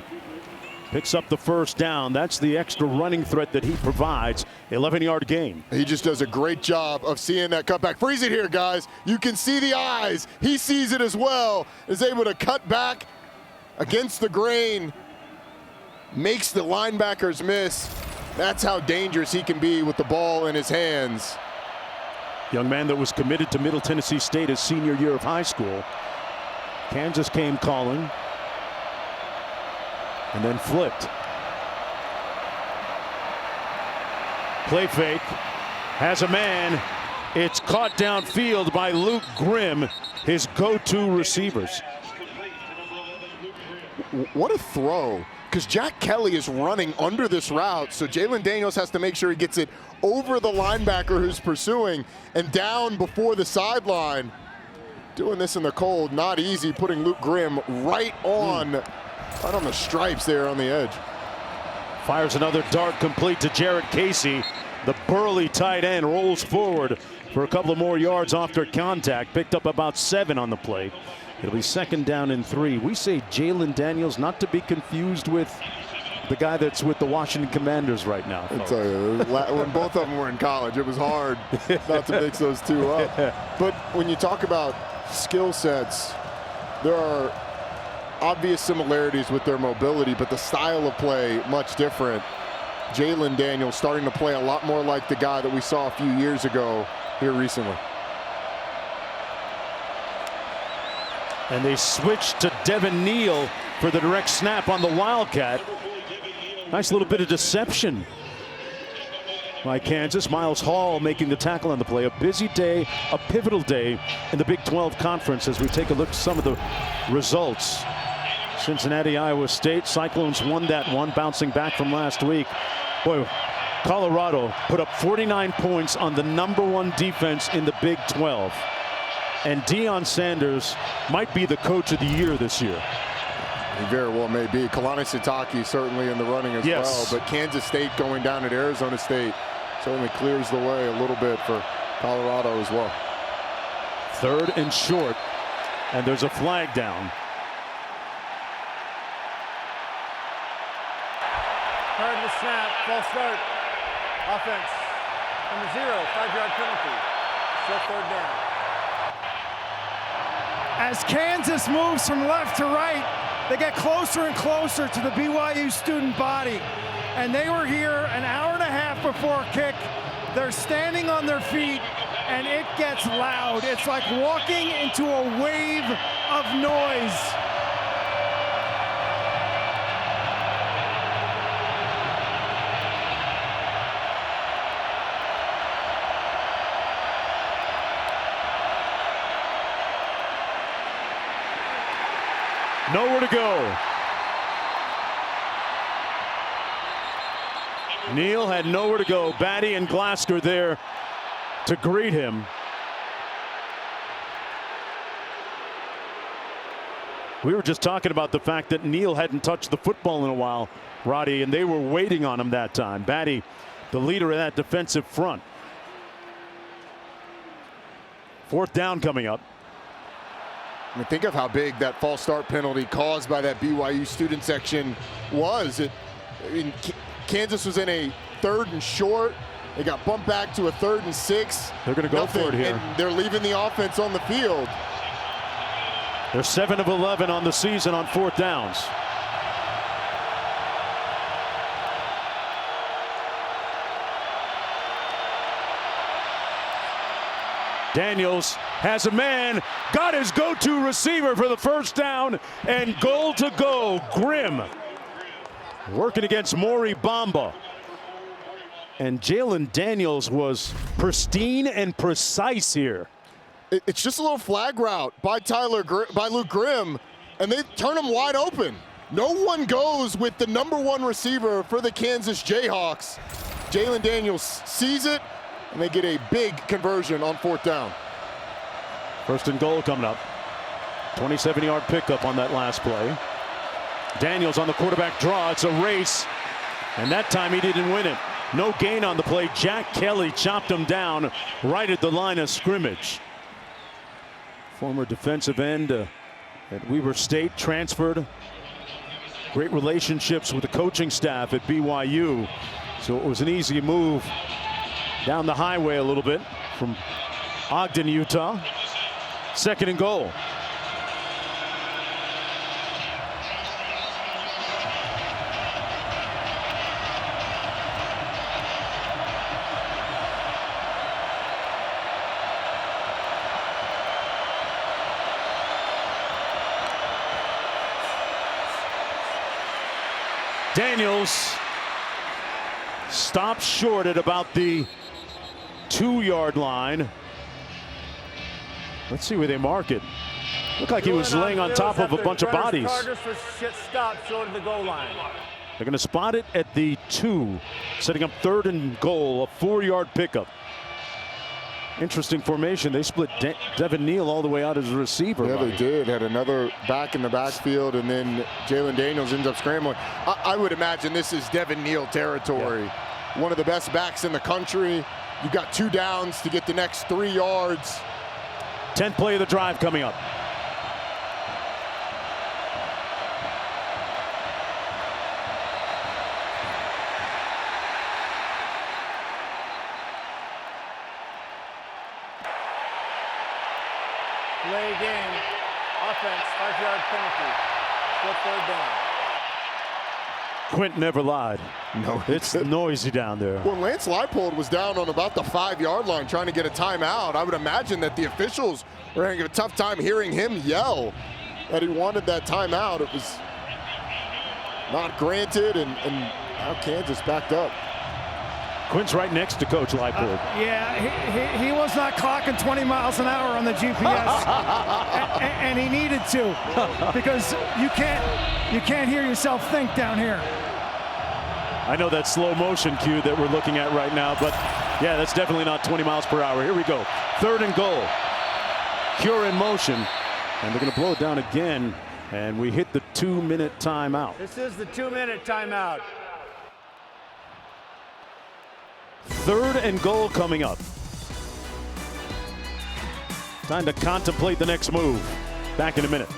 Picks up the first down. That's the extra running threat that he provides. 11-yard gain. He just does a great job of seeing that cutback. Freeze it here, guys. You can see the eyes. He sees it as well. Is able to cut back against the grain. Makes the linebackers miss. That's how dangerous he can be with the ball in his hands. Young man that was committed to Middle Tennessee State his senior year of high school. Kansas came calling. And then flipped. Play fake. Has a man. It's caught downfield by Luke Grimm, his go-to receivers. What a throw. Because Jack Kelly is running under this route, so Jalen Daniels has to make sure he gets it over the linebacker who's pursuing and down before the sideline. Doing this in the cold, not easy, putting Luke Grimm right on the stripes there on the edge. Fires another dart complete to Jarrett Casey. The burly tight end rolls forward for a couple of more yards after contact. Picked up about 7 on the play. It'll be 2nd down and 3. We say Jalen Daniels, not to be confused with the guy that's with the Washington Commanders right now. I tell you, when both of them were in college, it was hard not to mix those two up. But when you talk about skill sets, there are obvious similarities with their mobility, but the style of play much different. Jalen Daniels starting to play a lot more like the guy that we saw a few years ago here recently. And they switched to Devin Neal for the direct snap on the Wildcat. Nice little bit of deception by Kansas. Miles Hall making the tackle on the play. A busy day, a pivotal day in the Big 12 Conference as we take a look at some of the results. Cincinnati, Iowa State. Cyclones won that one, bouncing back from last week. Boy, Colorado put up 49 points on the #1 defense in the Big 12. And Deion Sanders might be the coach of the year this year. He very well may be. Kalani Sitake certainly in the running as well. But Kansas State going down at Arizona State certainly clears the way a little bit for Colorado as well. 3rd and short. And there's a flag down. Hard to snap, false start. Offense. Number 0, 5-yard penalty. Still 3rd down. As Kansas moves from left to right, they get closer and closer to the BYU student body. And they were here an hour and a half before kick. They're standing on their feet, and it gets loud. It's like walking into a wave of noise. Nowhere to go. Neal had nowhere to go. Batty and Glasgow there to greet him. We were just talking about the fact that Neal hadn't touched the football in a while, Roddy, and they were waiting on him that time. Batty, the leader of that defensive front. 4th down coming up. I mean, think of how big that false start penalty caused by that BYU student section was. Kansas was in a 3rd and short. They got bumped back to a 3rd and 6. They're going to go for it here. And they're leaving the offense on the field. They're 7 of 11 on the season on 4th downs. Daniels has a man, got his go-to receiver for the 1st down, and goal to go. Grimm working against Maury Bamba. And Jalen Daniels was pristine and precise here. It's just a little flag route by Luke Grimm, and they turn him wide open. No one goes with the #1 receiver for the Kansas Jayhawks. Jalen Daniels sees it, and they get a big conversion on 4th down. 1st and goal coming up. 27-yard pickup on that last play. Daniels on the quarterback draw. It's a race, and that time he didn't win it. No gain on the play. Jack Kelly chopped him down right at the line of scrimmage. Former defensive end at Weber State, transferred Great relationships with the coaching staff at BYU. So it was an easy move down the highway a little bit from Ogden, Utah. 2nd and goal. Daniels stopped short at about the 2-yard line. Let's see where they mark it. Looked like he was laying on top of a bunch of bodies. Chargers was stopped short of the goal line. They're going to spot it at the 2, setting up 3rd and goal, a 4-yard pickup. Interesting formation. They split Devin Neal all the way out as a receiver. Yeah, they did. Had another back in the backfield, and then Jalen Daniels ends up scrambling. I would imagine this is Devin Neal territory. Yeah. One of the best backs in the country. You've got 2 downs to get the next 3 yards. 10th play of the drive coming up. Delay game. Offense, 5-yard penalty. Split 3rd down. Quint never lied. No, it's noisy down there. Well, Lance Leipold was down on about the 5-yard line trying to get a timeout. I would imagine that the officials were having a tough time hearing him yell that he wanted that timeout. It was not granted, and now Kansas backed up. Quint's right next to Coach Leipold. Yeah, he was not clocking 20 miles an hour on the GPS, and he needed to, because you can't hear yourself think down here. I know that slow motion cue that we're looking at right now, but yeah, that's definitely not 20 miles per hour. Here we go. 3rd and goal. Cure in motion, and they're going to blow it down again, and we hit the 2-minute timeout. This is the 2-minute timeout. 3rd and goal coming up. Time to contemplate the next move. Back in a minute.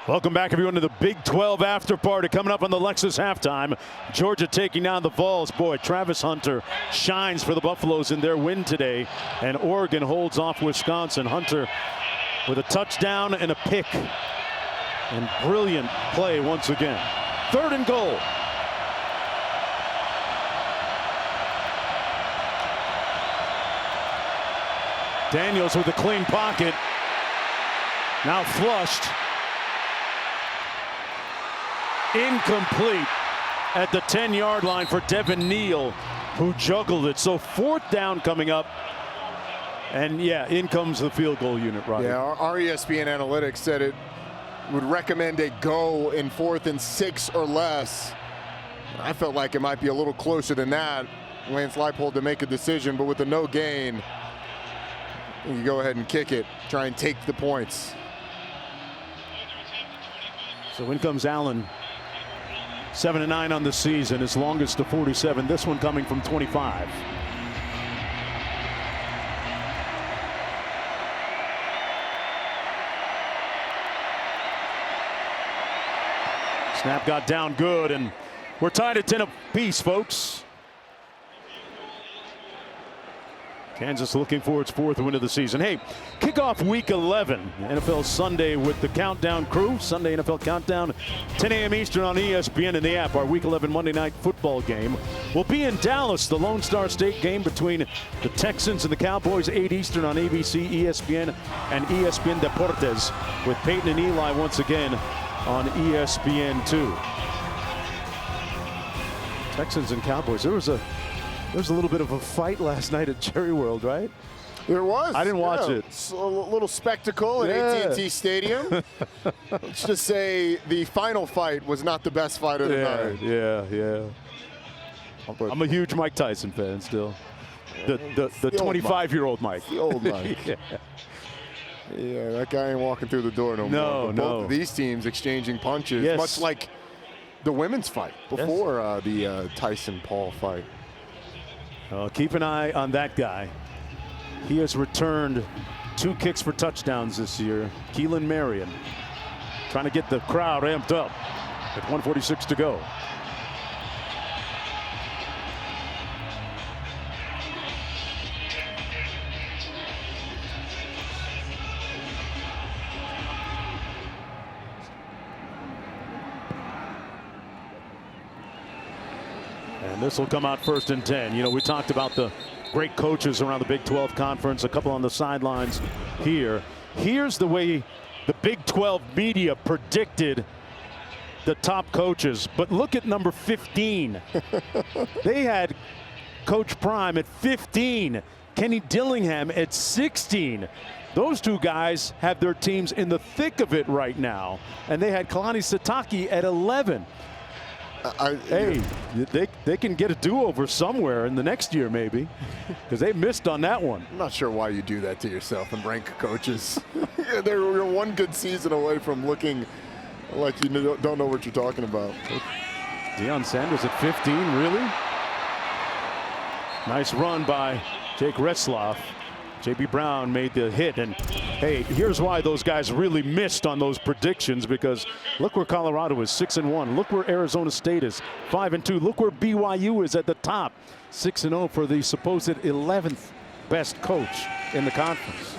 Welcome back, everyone, to the Big 12 after party coming up on the Lexus halftime. Georgia taking down the Vols. Boy, Travis Hunter shines for the Buffaloes in their win today, and Oregon holds off Wisconsin. Hunter with a touchdown and a pick, and brilliant play once again. 3rd and goal. Daniels with a clean pocket. Now flushed. Incomplete at the 10-yard line for Devin Neal, who juggled it. So 4th down coming up. And yeah, in comes the field goal unit, Roddy. Yeah, our ESPN analytics said it would recommend a go in 4th and 6 or less. I felt like it might be a little closer than that. Lance Leipold to make a decision, but with the no gain, you go ahead and kick it, try and take the points. So in comes Allen. 7-9 on the season, his longest to 47. This one coming from 25. Snap got down good, and we're tied at 10 apiece, folks. Kansas looking for its 4th win of the season. Hey, kickoff week 11, NFL Sunday with the Countdown crew. Sunday NFL Countdown, 10 a.m. Eastern on ESPN and the app. Our week 11 Monday night football game will be in Dallas, the Lone Star State game between the Texans and the Cowboys, 8 Eastern on ABC, ESPN, and ESPN Deportes, with Peyton and Eli once again on ESPN2. Texans and Cowboys. There was a little bit of a fight last night at Jerry World, right? There was. I didn't watch it. It's a little spectacle at AT&T Stadium. Let's just say the final fight was not the best fight of the night. Yeah. I'm a huge Mike Tyson fan still. The 25-year-old Mike. The old Mike. Yeah, that guy ain't walking through the door no more. But both of these teams exchanging punches, much like the women's fight before the Tyson-Paul fight. Keep an eye on that guy. He has returned 2 kicks for touchdowns this year. Keelan Marion trying to get the crowd amped up with 1:46 to go. And this will come out 1st and 10. You know, we talked about the great coaches around the Big 12 Conference, a couple on the sidelines here. Here's the way the Big 12 media predicted the top coaches. But look at number 15. They had Coach Prime at 15, Kenny Dillingham at 16. Those 2 guys have their teams in the thick of it right now. And they had Kalani Sitake at 11. Hey, they can get a do-over somewhere in the next year, maybe, because they missed on that one. I'm not sure why you do that to yourself and rank coaches. You're one good season away from looking like you don't know what you're talking about. Deion Sanders at 15, really? Nice run by Jake Retzlaff. J.B. Brown made the hit, and hey, here's why those guys really missed on those predictions, because look where Colorado is, 6-1. Look where Arizona State is, 5-2. Look where BYU is at the top, 6-0 for the supposed 11th best coach in the conference.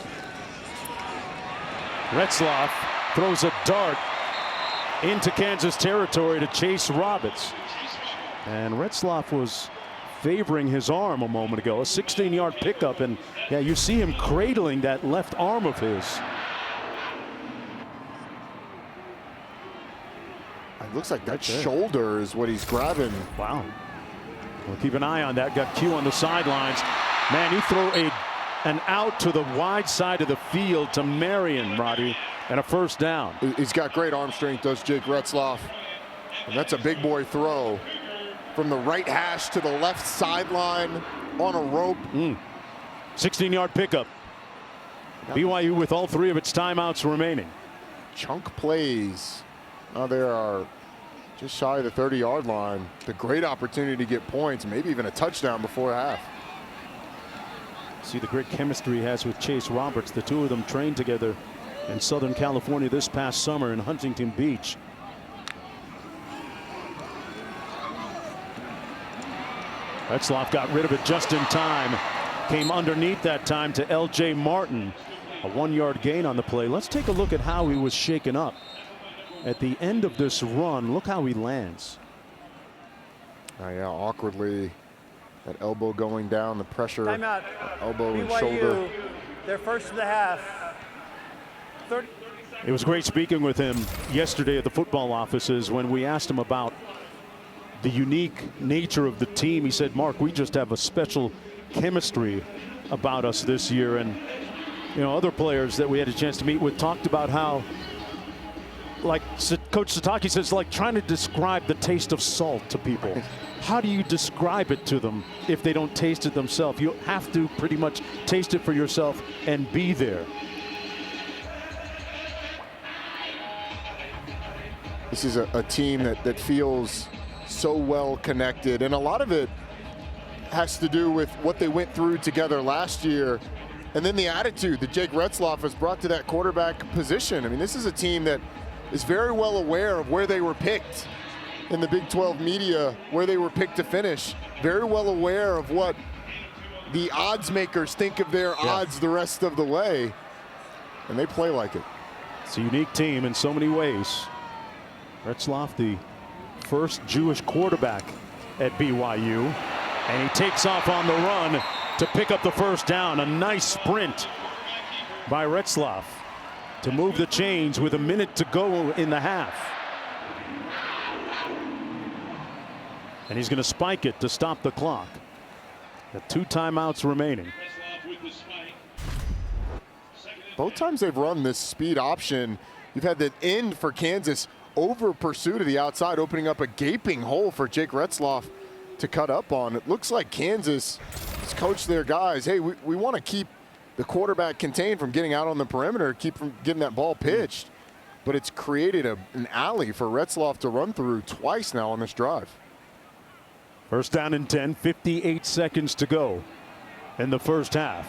Retzlaff throws a dart into Kansas territory to Chase Roberts, and Retzlaff was favoring his arm a moment ago. A 16-yard pickup, and yeah, you see him cradling that left arm of his. It looks like that shoulder is what he's grabbing. Wow. We'll keep an eye on that. Got Q on the sidelines. Man, he threw an out to the wide side of the field to Marion, Roddy, and a 1st down. He's got great arm strength, does Jake Retzlaff. And that's a big boy throw. From the right hash to the left sideline on a rope. 16-yard pickup. BYU with all 3 of its timeouts remaining. Chunk plays. Now they are just shy of the 30-yard line. The great opportunity to get points, maybe even a touchdown before half. See the great chemistry he has with Chase Roberts. The 2 of them trained together in Southern California this past summer in Huntington Beach. Retzloff got rid of it just in time. Came underneath that time to L.J. Martin. A 1-yard gain on the play. Let's take a look at how he was shaken up. At the end of this run, look how he lands. Yeah, awkwardly. That elbow going down, the pressure. Timeout. Elbow and BYU, shoulder. their first of the half. 30. It was great speaking with him yesterday at the football offices when we asked him about the unique nature of the team. He said, Mark, we just have a special chemistry about us this year. And, you know, other players that we had a chance to meet with talked about how, like Coach Sataki says, like trying to describe the taste of salt to people. How do you describe it to them if they don't taste it themselves? You have to pretty much taste it for yourself and be there. This is a team that feels so well connected, and a lot of it has to do with what they went through together last year, and then the attitude that Jake Retzloff has brought to that quarterback position. I mean, this is a team that is very well aware of where they were picked in the Big 12 media, where they were picked to finish. Very well aware of what the odds makers think of their odds the rest of the way, and they play like it. It's a unique team in so many ways. Retzloff, the first Jewish quarterback at BYU, and he takes off on the run to pick up the first down. A nice sprint by Retzloff to move the chains with a minute to go in the half. And he's going to spike it to stop the clock. The 2 timeouts remaining. Both times they've run this speed option, you've had the end for Kansas over pursuit of the outside, opening up a gaping hole for Jake Retzloff to cut up on. It looks like Kansas has coached their guys, hey, we want to keep the quarterback contained from getting out on the perimeter, keep from getting that ball pitched. But it's created an alley for Retzloff to run through twice now on this drive. First down and 10, 58 seconds to go in the first half.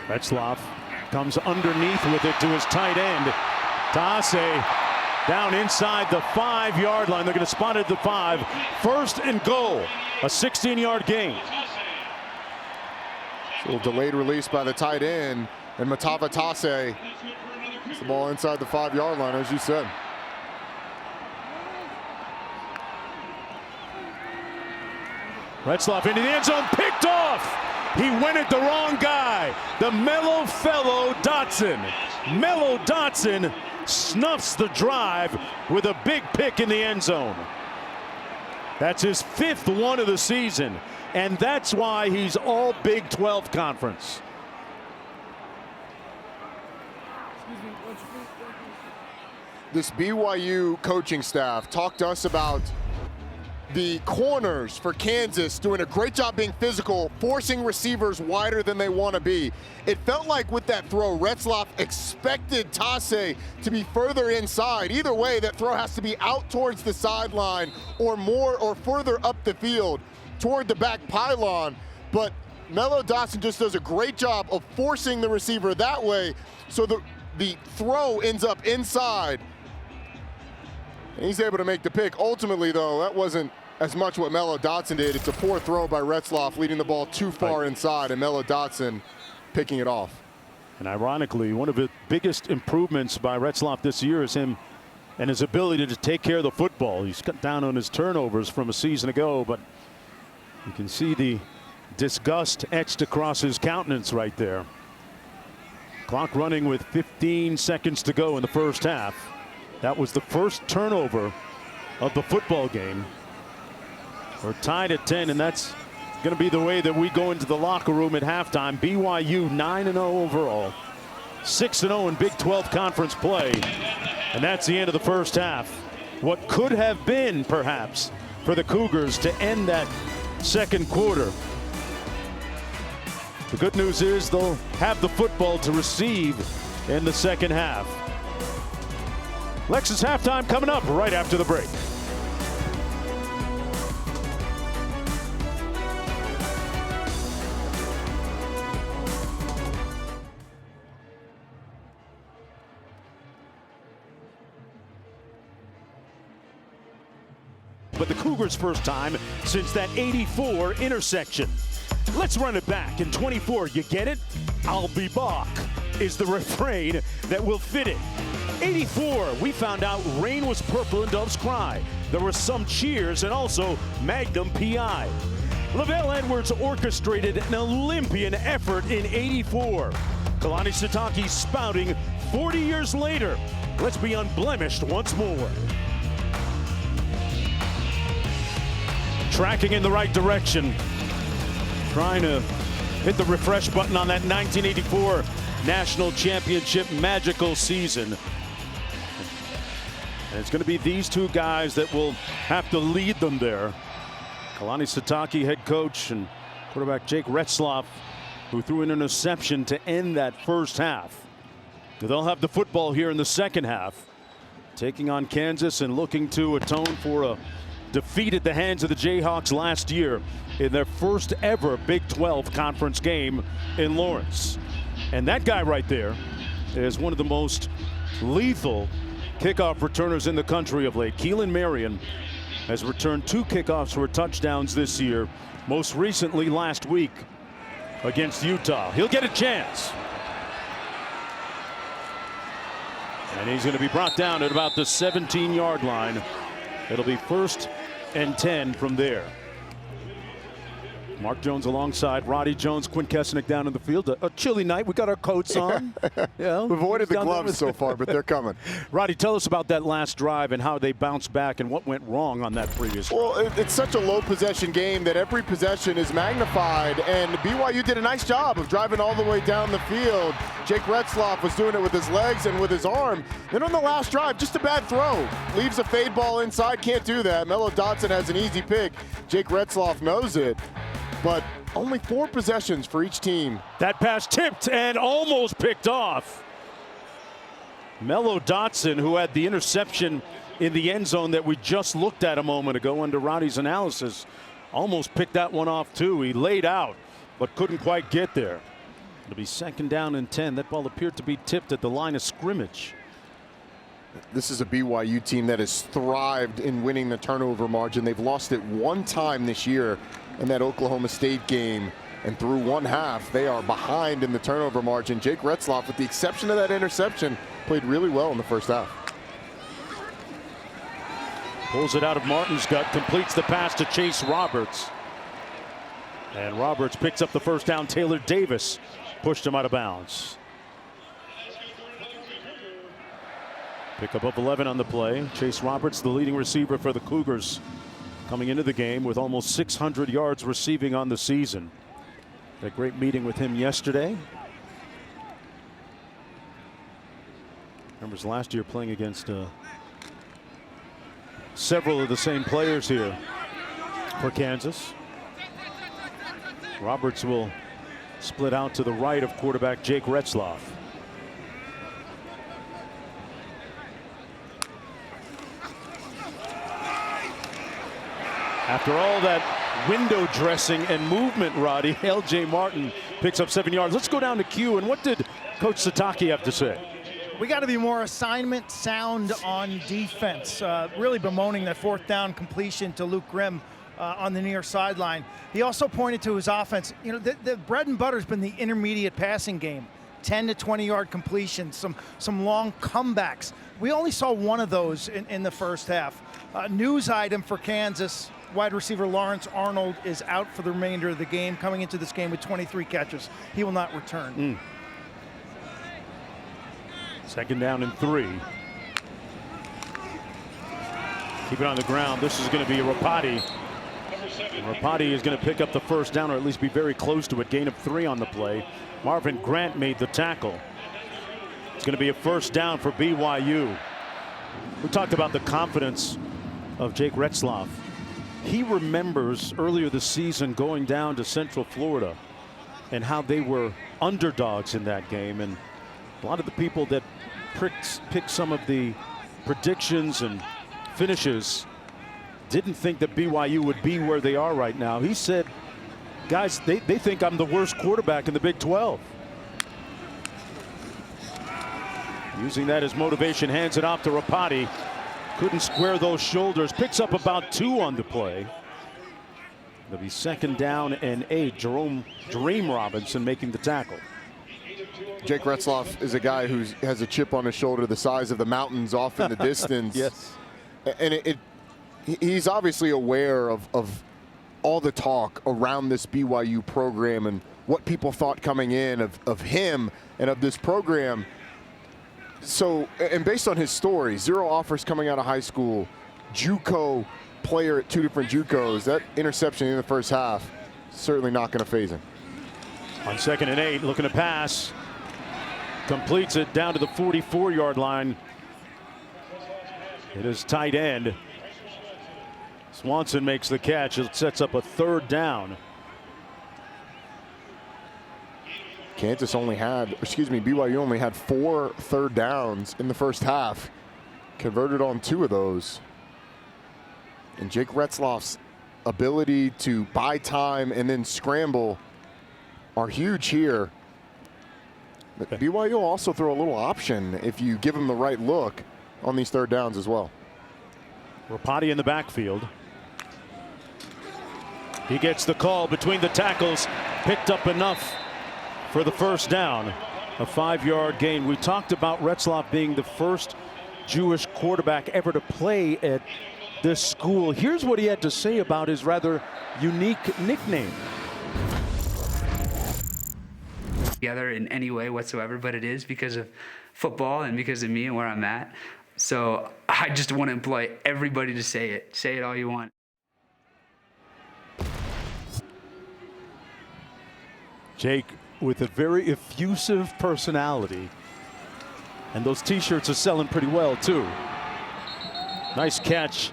Retzloff comes underneath with it to his tight end. Taase down inside the 5-yard line. They're going to spot it at the 5. First and goal. A 16-yard gain. A little delayed release by the tight end, and Matava Taase gets the ball inside the 5-yard line, as you said. Retzloff into the end zone, picked off. He went at the wrong guy. The mellow fellow Dotson. Mellow Dotson snuffs the drive with a big pick in the end zone. That's his 5th one of the season, and that's why he's all Big 12 conference. This BYU coaching staff talked to us about the corners for Kansas doing a great job being physical, forcing receivers wider than they want to be. It felt like with that throw, Retzloff expected Taase to be further inside. Either way, that throw has to be out towards the sideline or more or further up the field toward the back pylon. But Mello Dotson just does a great job of forcing the receiver that way, so the throw ends up inside. And he's able to make the pick. Ultimately, though, that wasn't as much what Mello Dotson did. It's a poor throw by Retzloff, leading the ball too far inside, and Mello Dotson picking it off. And ironically, one of the biggest improvements by Retzloff this year is him and his ability to take care of the football. He's cut down on his turnovers from a season ago, but you can see the disgust etched across his countenance right there. Clock running with 15 seconds to go in the first half. That was the first turnover of the football game. We're tied at 10, and that's going to be the way that we go into the locker room at halftime. BYU 9-0 overall, 6-0 in Big 12 conference play, and that's the end of the first half. What could have been, perhaps, for the Cougars to end that second quarter. The good news is they'll have the football to receive in the second half. Lexus halftime coming up right after the break. But the Cougars' first time since that '84 intersection. Let's run it back. In 24, you get it? I'll be back is the refrain that will fit it. '84, we found out rain was purple and doves cry. There were some cheers and also Magnum PI. Lavelle Edwards orchestrated an Olympian effort in '84. Kalani Sitake spouting 40 years later. Let's be unblemished once more. Tracking in the right direction. Trying to hit the refresh button on that 1984 National Championship magical season. And it's going to be these two guys that will have to lead them there. Kalani Sitake, head coach, and quarterback Jake Retzloff, who threw an interception to end that first half. They'll have the football here in the second half, taking on Kansas and looking to atone for a defeat at the hands of the Jayhawks last year in their first ever Big 12 conference game in Lawrence. And that guy right there is one of the most lethal kickoff returners in the country of late. Keelan Marion has returned 2 kickoffs for touchdowns this year, most recently last week against Utah. He'll get a chance. And he's going to be brought down at about the 17-yard line. It'll be 1st and 10 from there. Mark Jones alongside Roddy Jones, Quinn Kesnick down in the field. A chilly night. We got our coats on. Yeah, we've avoided the gloves so far, but they're coming. Roddy, tell us about that last drive and how they bounced back and what went wrong on that previous drive. Well, it's such a low possession game that every possession is magnified, and BYU did a nice job of driving all the way down the field. Jake Retzloff was doing it with his legs and with his arm. Then on the last drive, just a bad throw. Leaves a fade ball inside, can't do that. Mello Dotson has an easy pick. Jake Retzloff knows it. But only 4 possessions for each team. That pass tipped and almost picked off. Mello Dotson, who had the interception in the end zone that we just looked at a moment ago under Roddy's analysis, almost picked that one off too. He laid out, but couldn't quite get there. It'll be 2nd down and 10. That ball appeared to be tipped at the line of scrimmage. This is a BYU team that has thrived in winning the turnover margin. They've lost it 1 time this year in that Oklahoma State game, and through 1 half they are behind in the turnover margin. Jake Retzloff, with the exception of that interception, played really well in the first half. Pulls it out of Martin's gut, completes the pass to Chase Roberts, and Roberts picks up the first down. Taylor Davis pushed him out of bounds. Pickup of 11 on the play. Chase Roberts, the leading receiver for the Cougars, coming into the game with almost 600 yards receiving on the season. Had a great meeting with him yesterday. Remembers last year playing against several of the same players here for Kansas. Roberts will split out to the right of quarterback Jake Retzloff. After all that window dressing and movement, Roddy, L.J. Martin picks up 7 yards. Let's go down to Q. And what did Coach Sitake have to say? We got to be more assignment sound on defense. Really bemoaning that 4th down completion to Luke Grimm on the near sideline. He also pointed to his offense. You know, the bread and butter has been the intermediate passing game. 10 to 20-yard completions, some long comebacks. We only saw 1 of those in the first half. News item for Kansas. Wide receiver Lawrence Arnold is out for the remainder of the game, coming into this game with 23 catches. He will not return. 2nd down and 3. Keep it on the ground. This is going to be Rapati. Rapati is going to pick up the first down, or at least be very close to it. Gain of 3 on the play. Marvin Grant made the tackle. It's going to be a first down for BYU. We talked about the confidence of Jake Retzloff. He remembers earlier this season going down to Central Florida and how they were underdogs in that game. And a lot of the people that picked some of the predictions and finishes, didn't think that BYU would be where they are right now. He said, guys, they think I'm the worst quarterback in the Big 12. Using that as motivation, hands it off to Rapati. Couldn't square those shoulders. Picks up about 2 on the play. It'll be 2nd down and 8. Jerome Dream Robinson making the tackle. Jake Retzloff is a guy who has a chip on his shoulder the size of the mountains off in the distance. Yes. And he's obviously aware of all the talk around this BYU program and what people thought coming in of him and of this program. So, and based on his story, 0 offers coming out of high school, JUCO player at 2 different JUCOs, that interception in the first half, certainly not going to faze him. On 2nd and 8, looking to pass. Completes it down to the 44-yard line. It is tight end. Swanson makes the catch. It sets up a 3rd down. BYU only had 4 third downs in the first half. Converted on 2 of those. And Jake Retzloff's ability to buy time and then scramble are huge here. But BYU will also throw a little option if you give him the right look on these 3rd downs as well. Rapati in the backfield. He gets the call between the tackles. Picked up enough for the 1st down. A 5-yard gain. We talked about Retzloff being the first Jewish quarterback ever to play at this school. Here's what he had to say about his rather unique nickname. Together in any way whatsoever, but it is because of football and because of me and where I'm at. So I just want to employ everybody to say it. Say it all you want. Jake with a very effusive personality. And those t-shirts are selling pretty well too. Nice catch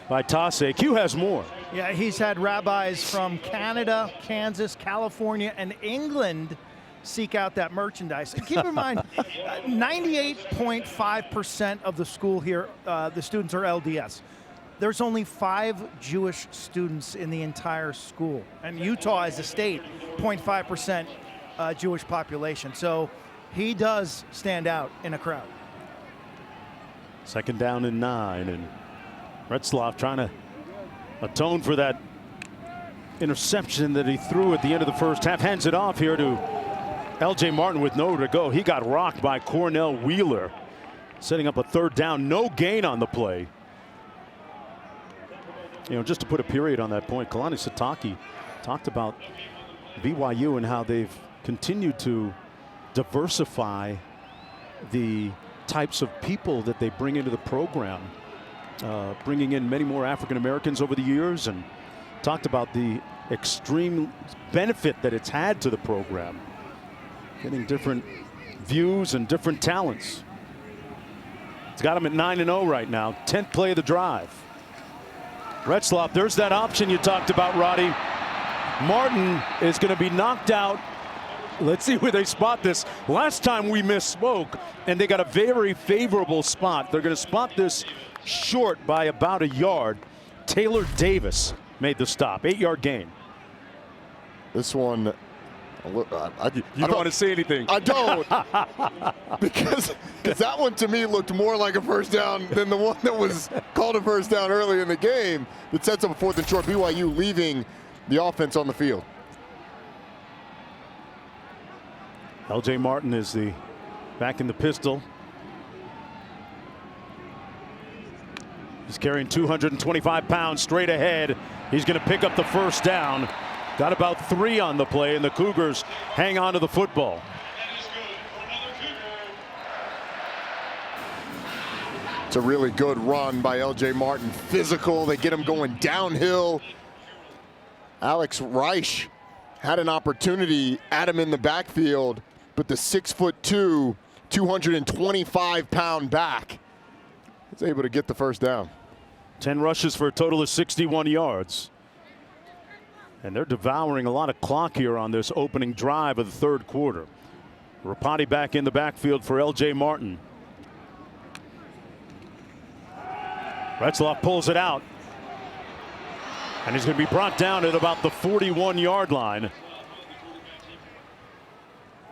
by Tase. Q has more. Yeah, he's had rabbis from Canada, Kansas, California, and England seek out that merchandise. And keep in mind, 98.5% of the school here, the students are LDS. There's only 5 Jewish students in the entire school. And Utah as a state, 0.5% Jewish population. So he does stand out in a crowd. 2nd down and 9. And Retzloff trying to atone for that interception that he threw at the end of the first half. Hands it off here to LJ Martin with nowhere to go. He got rocked by Cornell Wheeler, setting up a 3rd down. No gain on the play. You know, just to put a period on that point, Kalani Sitake talked about BYU and how they've continued to diversify the types of people that they bring into the program, bringing in many more African Americans over the years, and talked about the extreme benefit that it's had to the program, getting different views and different talents. It's got them at 9-0 right now. 10th play of the drive. Retzloff, there's that option you talked about, Roddy. Martin is going to be knocked out. Let's see where they spot this. Last time we misspoke, and they got a very favorable spot. They're going to spot this short by about a yard. Taylor Davis made the stop. 8-yard gain. This one, you don't want to say anything. I don't. because that one to me looked more like a 1st down than the one that was called a 1st down early in the game. That sets up a 4th and short. BYU leaving the offense on the field. LJ Martin is back in the pistol. He's carrying 225 pounds straight ahead. He's going to pick up the 1st down. Got about 3 on the play, and the Cougars hang on to the football. It's a really good run by LJ Martin. Physical, they get him going downhill. Alex Reich had an opportunity at him in the backfield, but the 6'2", 225-pound back is able to get the 1st down. 10 rushes for a total of 61 yards. And they're devouring a lot of clock here on this opening drive of the 3rd quarter. Rapati back in the backfield for LJ Martin. Retzloff pulls it out. And he's going to be brought down at about the 41-yard line.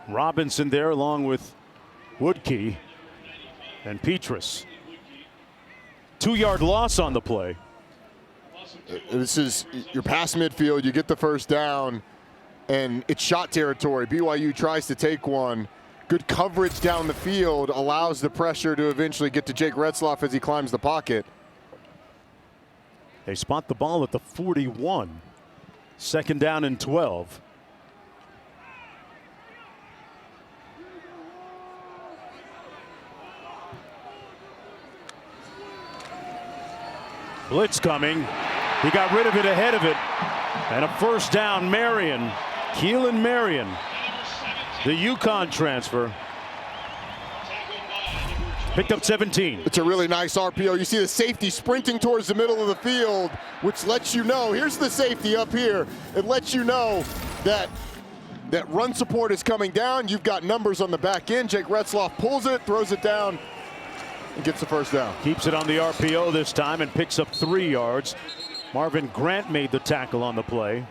Robinson there along with Woodkey and Petrus. 2-yard loss on the play. This is your pass midfield. You get the first down, and it's shot territory. BYU tries to take one. Good coverage down the field allows the pressure to eventually get to Jake Retzloff as he climbs the pocket. They spot the ball at the 41. 2nd down and 12. Blitz coming. He got rid of it ahead of it. And a first down. Marion. Keelan Marion, the UConn transfer. Picked up 17. It's a really nice RPO. You see the safety sprinting towards the middle of the field, which lets you know, here's the safety up here. It lets you know that run support is coming down. You've got numbers on the back end. Jake Retzloff pulls it, throws it down, and gets the first down. Keeps it on the RPO this time and picks up 3 yards. Marvin Grant made the tackle on the play.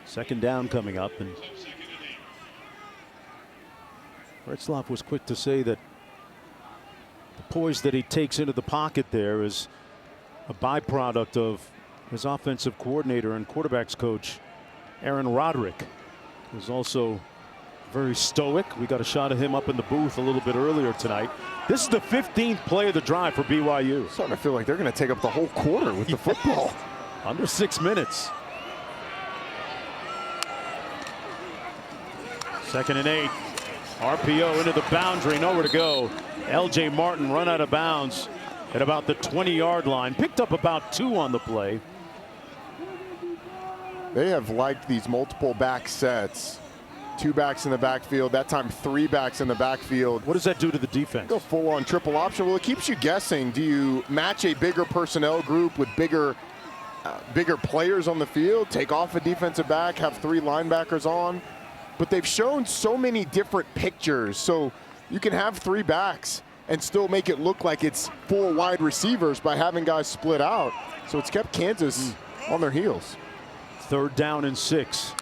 Second down coming up, and Retzloff was quick to say that the poise that he takes into the pocket there is a byproduct of his offensive coordinator and quarterbacks coach Aaron Roderick, who's also very stoic. We got a shot of him up in the booth a little bit earlier tonight. This is the 15th play of the drive for BYU. Starting to feel like they're going to take up the whole quarter with the football. Under 6 minutes. 2nd and 8. RPO into the boundary, nowhere to go. LJ Martin run out of bounds at about the 20-yard line. Picked up about 2 on the play. They have liked these multiple back sets. 2 backs in the backfield, that time 3 backs in the backfield. What does that do to the defense? Go full on triple option. Well, it keeps you guessing. Do you match a bigger personnel group with bigger players on the field, take off a defensive back, have 3 linebackers on? But they've shown so many different pictures. So you can have 3 backs and still make it look like it's 4 wide receivers by having guys split out. So it's kept Kansas on their heels. 3rd down and 6.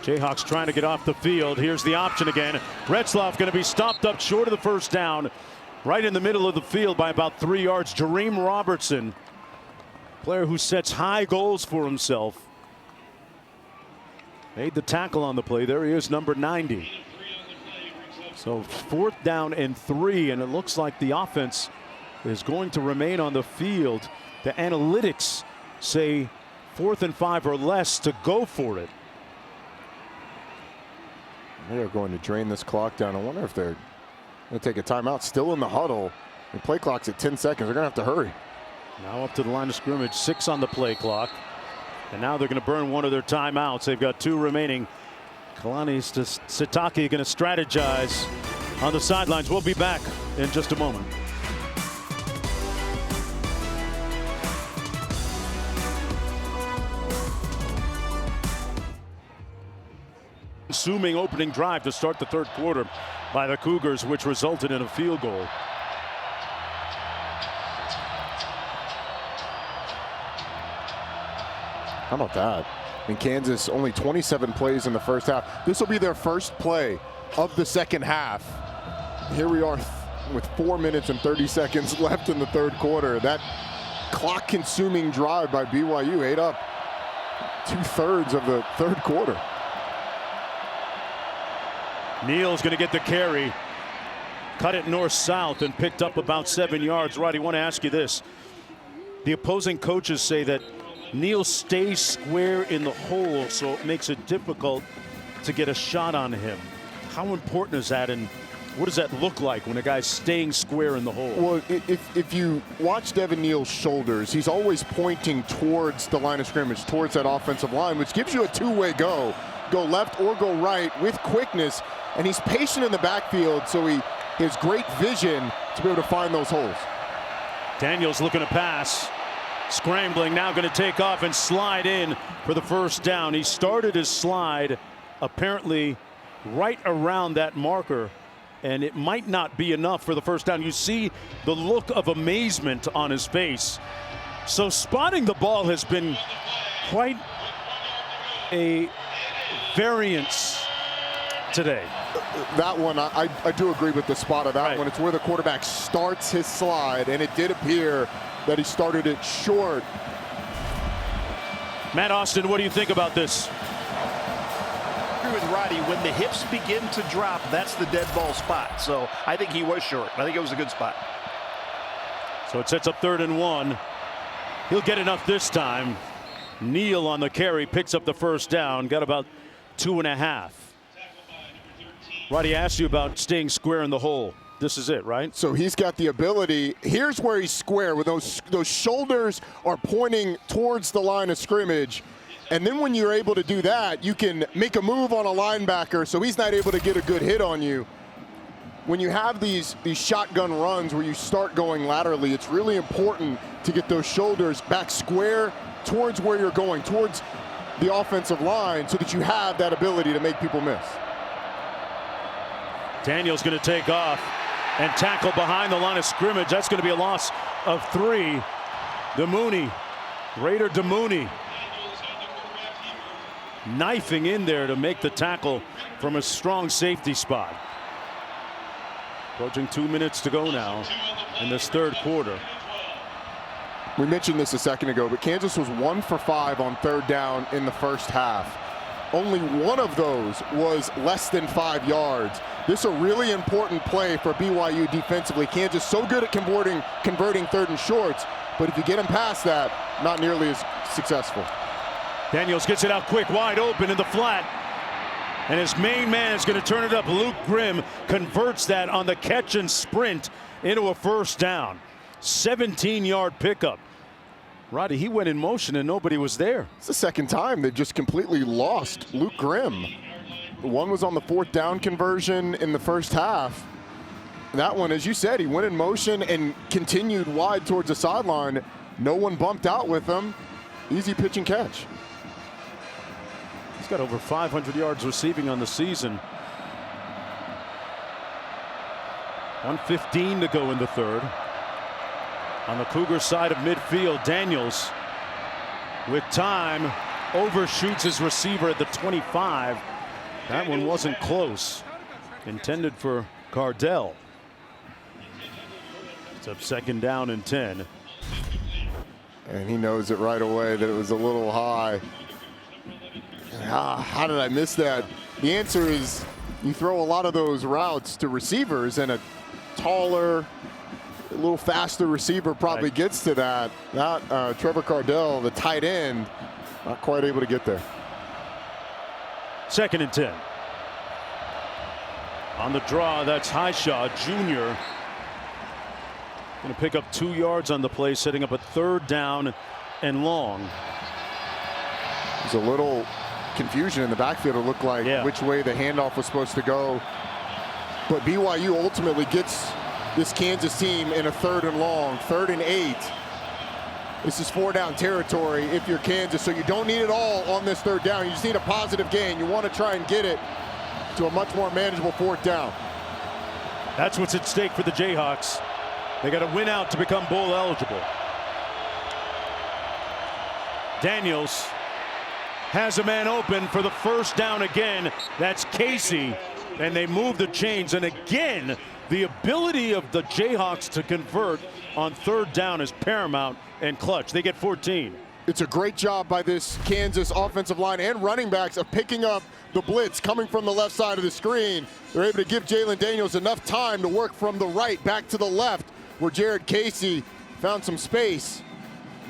Jayhawks trying to get off the field. Here's the option again. Retzloff going to be stopped up short of the first down, right in the middle of the field by about 3 yards. Jareem Robertson, player who sets high goals for himself, made the tackle on the play. There he is, number 90. So 4th down and 3, and it looks like the offense is going to remain on the field. The analytics say 4th and 5 or less to go for it. They are going to drain this clock down. I wonder if they're going to take a timeout. Still in the huddle. The play clock's at 10 seconds. They're going to have to hurry. Now up to the line of scrimmage. 6 on the play clock. And now they're going to burn one of their timeouts. They've got 2 remaining. Kalani Sitake going to strategize on the sidelines. We'll be back in just a moment. Consuming opening drive to start the 3rd quarter by the Cougars, which resulted in a field goal. How about that? In Kansas, only 27 plays in the first half. This will be their first play of the second half. Here we are with 4 minutes and 30 seconds left in the 3rd quarter. That clock-consuming drive by BYU ate up 2/3 of the 3rd quarter. Neal's going to get the carry. Cut it north-south and picked up about 7 yards. Roddy, I want to ask you this. The opposing coaches say that Neal stays square in the hole, so it makes it difficult to get a shot on him. How important is that, and what does that look like when a guy's staying square in the hole? Well, if you watch Devin Neal's shoulders, he's always pointing towards the line of scrimmage, towards that offensive line, which gives you a 2-way go. Go left or go right with quickness, and he's patient in the backfield, so he has great vision to be able to find those holes. Daniels looking to pass. Scrambling, now going to take off and slide in for the first down. He started his slide apparently right around that marker and it might not be enough for the first down. You see the look of amazement on his face. So spotting the ball has been quite a variance today. That one, I do agree with the spot of that one. It's where the quarterback starts his slide, and it did appear that he started it short. Matt Austin, what do you think about this? With Roddy, when the hips begin to drop, that's the dead ball spot. So I think he was short. I think it was a good spot. So it sets up 3rd and 1. He'll get enough this time. Neal on the carry picks up the first down. Got about 2.5. Roddy asked you about staying square in the hole. This is it, right? So he's got the ability. Here's where he's square, with those shoulders are pointing towards the line of scrimmage. And then when you're able to do that, you can make a move on a linebacker so he's not able to get a good hit on you. When you have these shotgun runs where you start going laterally, it's really important to get those shoulders back square towards where you're going, towards the offensive line, so that you have that ability to make people miss. Daniels going to take off and tackle behind the line of scrimmage. That's going to be a loss of 3. DeMooney, Raider DeMooney, knifing in there to make the tackle from a strong safety spot. Approaching 2 minutes to go now in this 3rd quarter. We mentioned this a second ago, but Kansas was 1 for 5 on 3rd down in the first half. Only one of those was less than 5 yards. This is a really important play for BYU defensively. Kansas so good at converting 3rd and shorts, but if you get them past that, not nearly as successful. Daniels gets it out quick, wide open in the flat. And his main man is going to turn it up. Luke Grimm converts that on the catch and sprint into a first down. 17-yard pickup. Roddy, he went in motion and nobody was there. It's the second time they just completely lost Luke Grimm. One was on the 4th down conversion in the first half. That one, as you said, he went in motion and continued wide towards the sideline. No one bumped out with him. Easy pitch and catch. He's got over 500 yards receiving on the season. 1:15 to go in the 3rd. On the Cougar side of midfield, Daniels with time overshoots his receiver at the 25. That one wasn't close. Intended for Cardell. It's up 2nd down and 10. And he knows it right away that it was a little high. How did I miss that? The answer is you throw a lot of those routes to receivers, and a taller, a little faster receiver probably gets to that. Not Trevor Cardell, the tight end, not quite able to get there. 2nd and 10. On the draw, that's Highshaw Jr. Going to pick up 2 yards on the play, setting up a 3rd down and long. There's a little confusion in the backfield. It looked like which way the handoff was supposed to go. But BYU ultimately gets this Kansas team in a 3rd and long, 3rd and 8. This is 4-down territory if you're Kansas, so you don't need it all on this 3rd down. You just need a positive gain. You want to try and get it to a much more manageable 4th down. That's what's at stake for the Jayhawks. They got to win out to become bowl eligible. Daniels has a man open for the first down again. That's Casey, and they move the chains. And again, the ability of the Jayhawks to convert on 3rd down is paramount and clutch. They get 14. It's a great job by this Kansas offensive line and running backs of picking up the blitz coming from the left side of the screen. They're able to give Jalen Daniels enough time to work from the right back to the left, where Jared Casey found some space.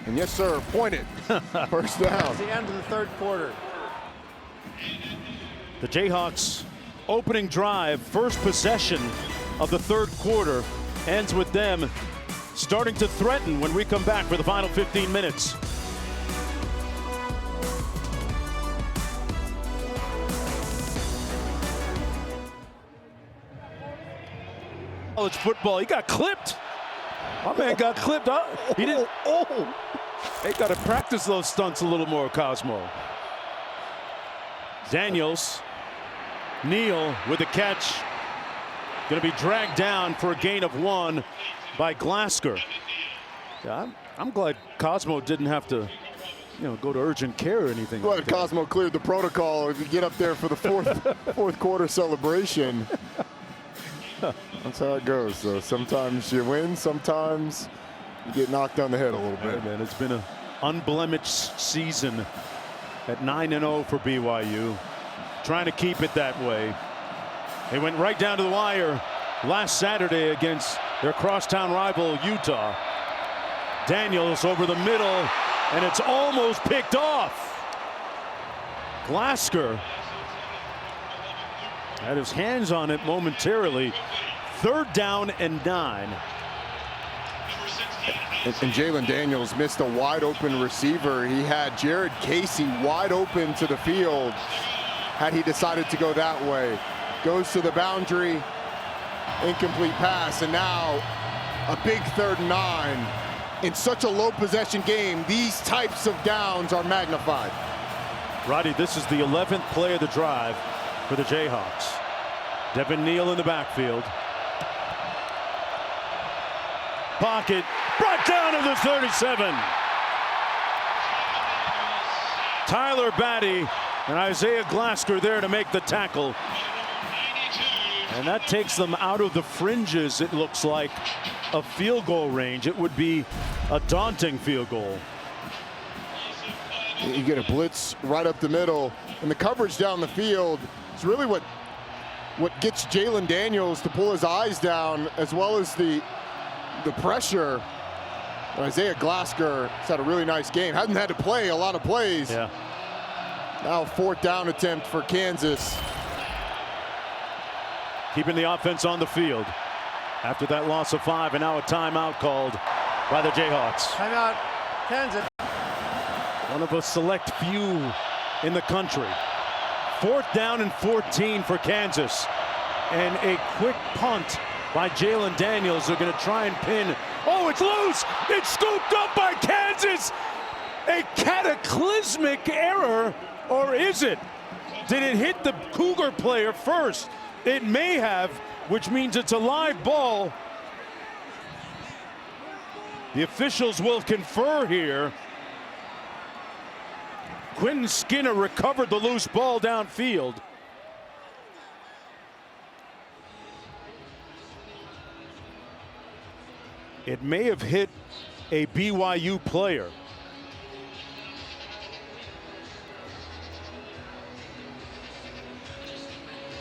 And yes, sir, pointed. First down. It's the end of the 3rd quarter. The Jayhawks opening drive, first possession of the 3rd quarter, ends with them starting to threaten when we come back for the final 15 minutes. College football, he got clipped. My man got clipped. He didn't. They got to practice those stunts a little more, Cosmo. Daniels, Neal with the catch Going to be dragged down for a gain of 1 by Glasgow. Yeah, I'm glad Cosmo didn't have to, go to urgent care or anything. Well, like that. Cosmo cleared the protocol. If you get up there for the fourth quarter celebration, that's how it goes. So sometimes you win, sometimes you get knocked on the head a little bit. Man, it's been an unblemished season at 9-0 for BYU. Trying to keep it that way. They went right down to the wire last Saturday against their crosstown rival Utah. Daniels over the middle, and it's almost picked off. Glasgow had his hands on it momentarily. 3rd down and 9. And Jalen Daniels missed a wide open receiver. He had Jared Casey wide open to the field had he decided to go that way. Goes to the boundary, incomplete pass, and now a big 3rd and 9. In such a low possession game, these types of downs are magnified. Roddy, this is the 11th play of the drive for the Jayhawks. Devin Neal in the backfield. Pocket brought down to the 37. Tyler Batty and Isaiah Glasgow there to make the tackle. And that takes them out of the fringes, it looks like, of field goal range. It would be a daunting field goal. You get a blitz right up the middle, and the coverage down the field is really what gets Jalen Daniels to pull his eyes down, as well as the pressure. And Isaiah Glasgow has had a really nice game. Hasn't had to play a lot of plays. Yeah. Now 4th down attempt for Kansas. Keeping the offense on the field after that loss of 5, and now a timeout called by the Jayhawks. Timeout, Kansas. One of a select few in the country. 4th down and 14 for Kansas. And a quick punt by Jalen Daniels. They're going to try and pin. Oh, it's loose! It's scooped up by Kansas! A cataclysmic error, or is it? Did it hit the Cougar player first? It may have, which means it's a live ball. The officials will confer here. Quentin Skinner recovered the loose ball downfield. It may have hit a BYU player.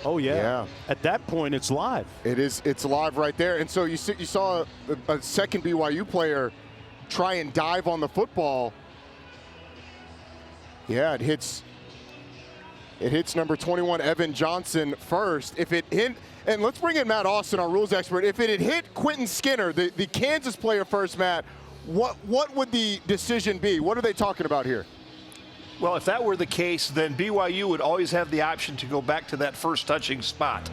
Oh yeah. At that point, it's live. It is. It's live right there. And so you saw a second BYU player try and dive on the football. Yeah, it hits number 21, Evan Johnson, first. If it hit, and let's bring in Matt Austin, our rules expert. If it had hit Quentin Skinner, the Kansas player first, Matt, what would the decision be? What are they talking about here? Well, if that were the case, then BYU would always have the option to go back to that first touching spot.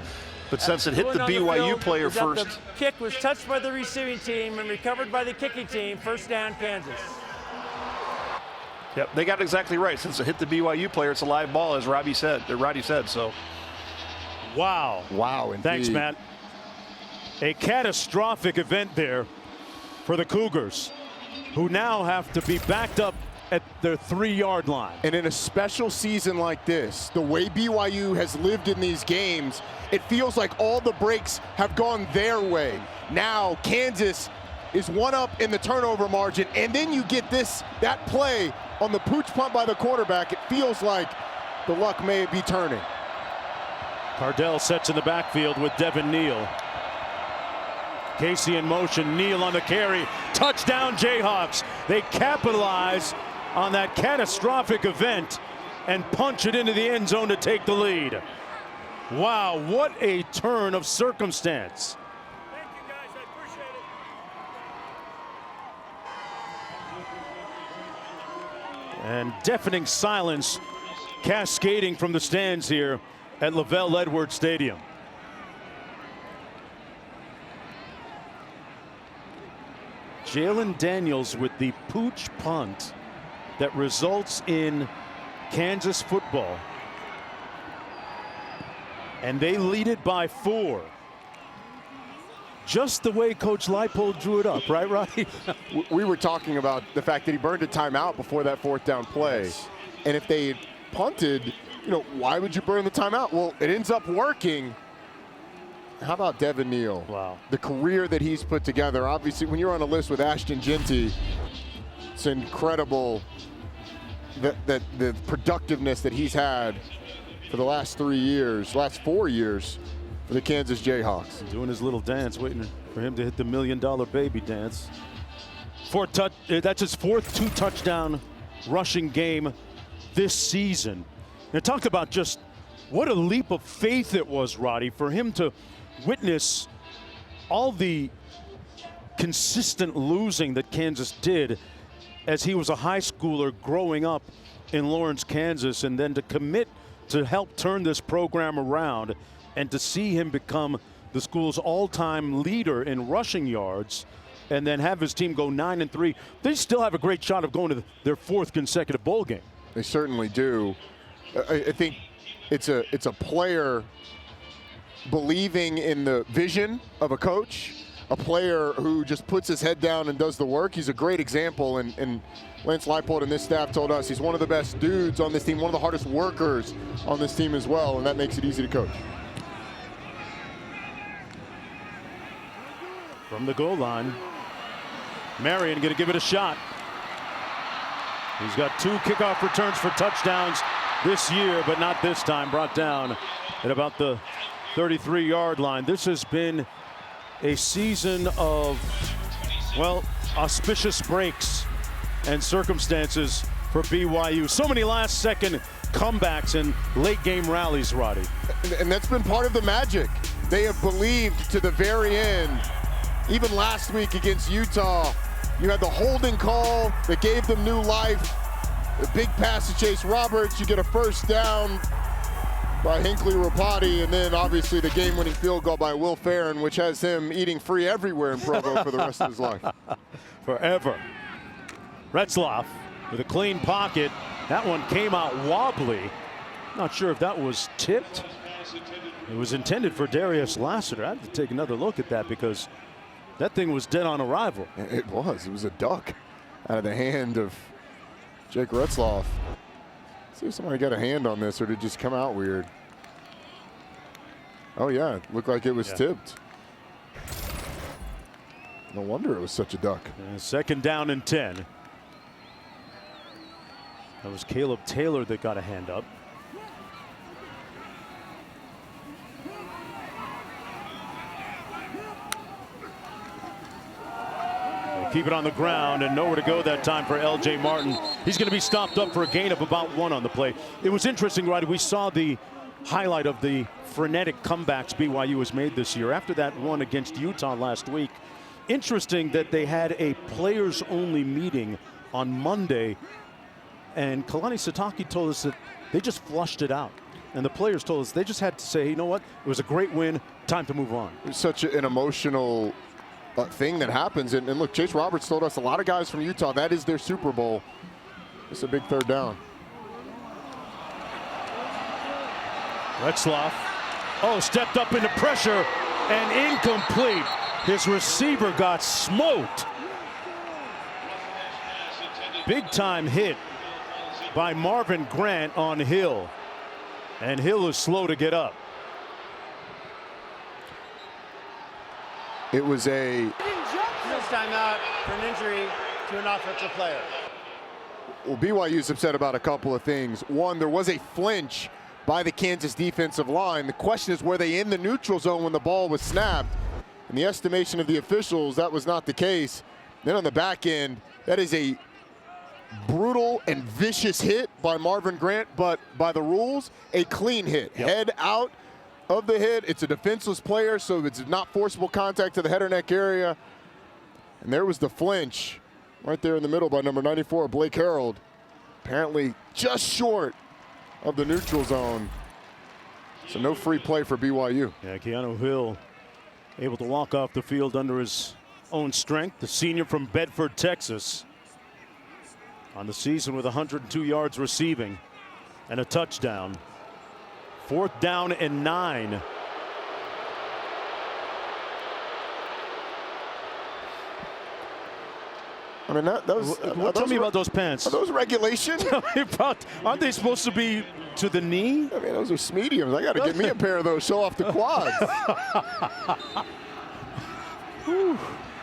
But since it hit the BYU player first. The kick was touched by the receiving team and recovered by the kicking team. 1st down, Kansas. Yep, they got it exactly right. Since it hit the BYU player, it's a live ball, as Roddy said. So. Wow. Wow, indeed. Thanks, Matt. A catastrophic event there for the Cougars, who now have to be backed up at their 3-yard line. And in a special season like this, the way BYU has lived in these games, it feels like all the breaks have gone their way. Now Kansas is 1 up in the turnover margin, and then you get that play on the pooch punt by the quarterback. It feels like the luck may be turning. Cardell sets in the backfield with Devin Neal. Casey in motion, Neal on the carry. Touchdown Jayhawks. They capitalize on that catastrophic event and punch it into the end zone to take the lead. Wow, what a turn of circumstance. Thank you, guys. I appreciate it. And deafening silence cascading from the stands here at Lavelle Edwards Stadium. Jalen Daniels with the pooch punt that results in Kansas football. And they lead it by 4. just the way Coach Leipold drew it up, right, Roddy? We were talking about the fact that he burned a timeout before that 4th down play. Yes. And if they had punted, why would you burn the timeout? Well, it ends up working. How about Devin Neal? Wow. The career that he's put together. Obviously, when you're on a list with Ashton Genty, it's incredible that the productiveness that he's had for the last 4 years for the Kansas Jayhawks. Doing his little dance, waiting for him to hit the $1 million baby dance. That's his 4th 2-touchdown rushing game this season. Now talk about just what a leap of faith it was, Roddy, for him to witness all the consistent losing that Kansas did as he was a high schooler growing up in Lawrence, Kansas, and then to commit to help turn this program around and to see him become the school's all-time leader in rushing yards and then have his team go 9-3. They still have a great shot of going to their 4th consecutive bowl game. They certainly do. I think it's a player believing in the vision of a coach, a player who just puts his head down and does the work. He's a great example, and Lance Leipold and this staff told us he's one of the best dudes on this team, one of the hardest workers on this team as well, and that makes it easy to coach. From the goal line, Marion going to give it a shot. He's got 2 kickoff returns for touchdowns this year, but not this time. Brought down at about the 33-yard line. This has been a season of, well, auspicious breaks and circumstances for BYU. So many last-second comebacks and late-game rallies, Roddy. And that's been part of the magic. They have believed to the very end. Even last week against Utah, you had the holding call that gave them new life. The big pass to Chase Roberts. You get a 1st down by Hinckley Rapati, and then obviously the game-winning field goal by Will Farron, which has him eating free everywhere in Provo for the rest of his life. Forever. Retzloff with a clean pocket. That one came out wobbly. Not sure if that was tipped. It was intended for Darius Lassiter. I have to take another look at that because that thing was dead on arrival. It was. It was a duck out of the hand of Jake Retzloff. See if somebody got a hand on this, or did it just come out weird? Oh, yeah. It looked like it was tipped. No wonder it was such a duck. And 2nd down and 10. That was Caleb Taylor that got a hand up. Keep it on the ground and nowhere to go that time for L.J. Martin. He's going to be stopped up for a gain of about 1 on the play. It was interesting, Roddy. We saw the highlight of the frenetic comebacks BYU has made this year after that one against Utah last week. Interesting that they had a players-only meeting on Monday, and Kalani Sitake told us that they just flushed it out. And the players told us they just had to say, you know what, it was a great win, time to move on. It was such an emotional thing that happens. And look, Chase Roberts told us a lot of guys from Utah, that is their Super Bowl. It's a big 3rd down. Retzloff, stepped up into pressure and incomplete. His receiver got smoked. Big time hit by Marvin Grant on Hill. And Hill is slow to get up. It was a timeout for an injury to an offensive player. Well, BYU's upset about a couple of things. One, there was a flinch by the Kansas defensive line. The question is, were they in the neutral zone when the ball was snapped? In the estimation of the officials, that was not the case. Then on the back end, that is a brutal and vicious hit by Marvin Grant, but by the rules, a clean hit. Yep. Head out of the hit. It's a defenseless player, so it's not forcible contact to the head or neck area. And there was the flinch right there in the middle by number 94, Blake Harold. Apparently just short of the neutral zone. So no free play for BYU. Yeah, Keanu Hill able to walk off the field under his own strength. The senior from Bedford, Texas, on the season with 102 yards receiving and a touchdown. 4th down and 9. I mean, tell me about those pants. Are those regulation? Aren't they supposed to be to the knee? I mean, those are mediums. I got to get me a pair of those. Show off the quads.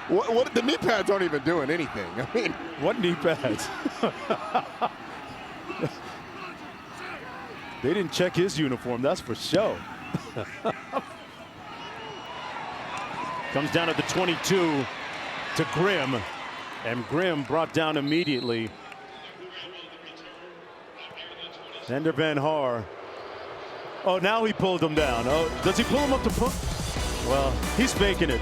What the knee pads aren't even doing anything. I mean, what knee pads? They didn't check his uniform, that's for sure. Comes down at the 22 to Grimm, and Grimm brought down immediately. Ender Van Haar. Oh, now he pulled him down. Oh, does he pull him up to put? Well, he's faking it.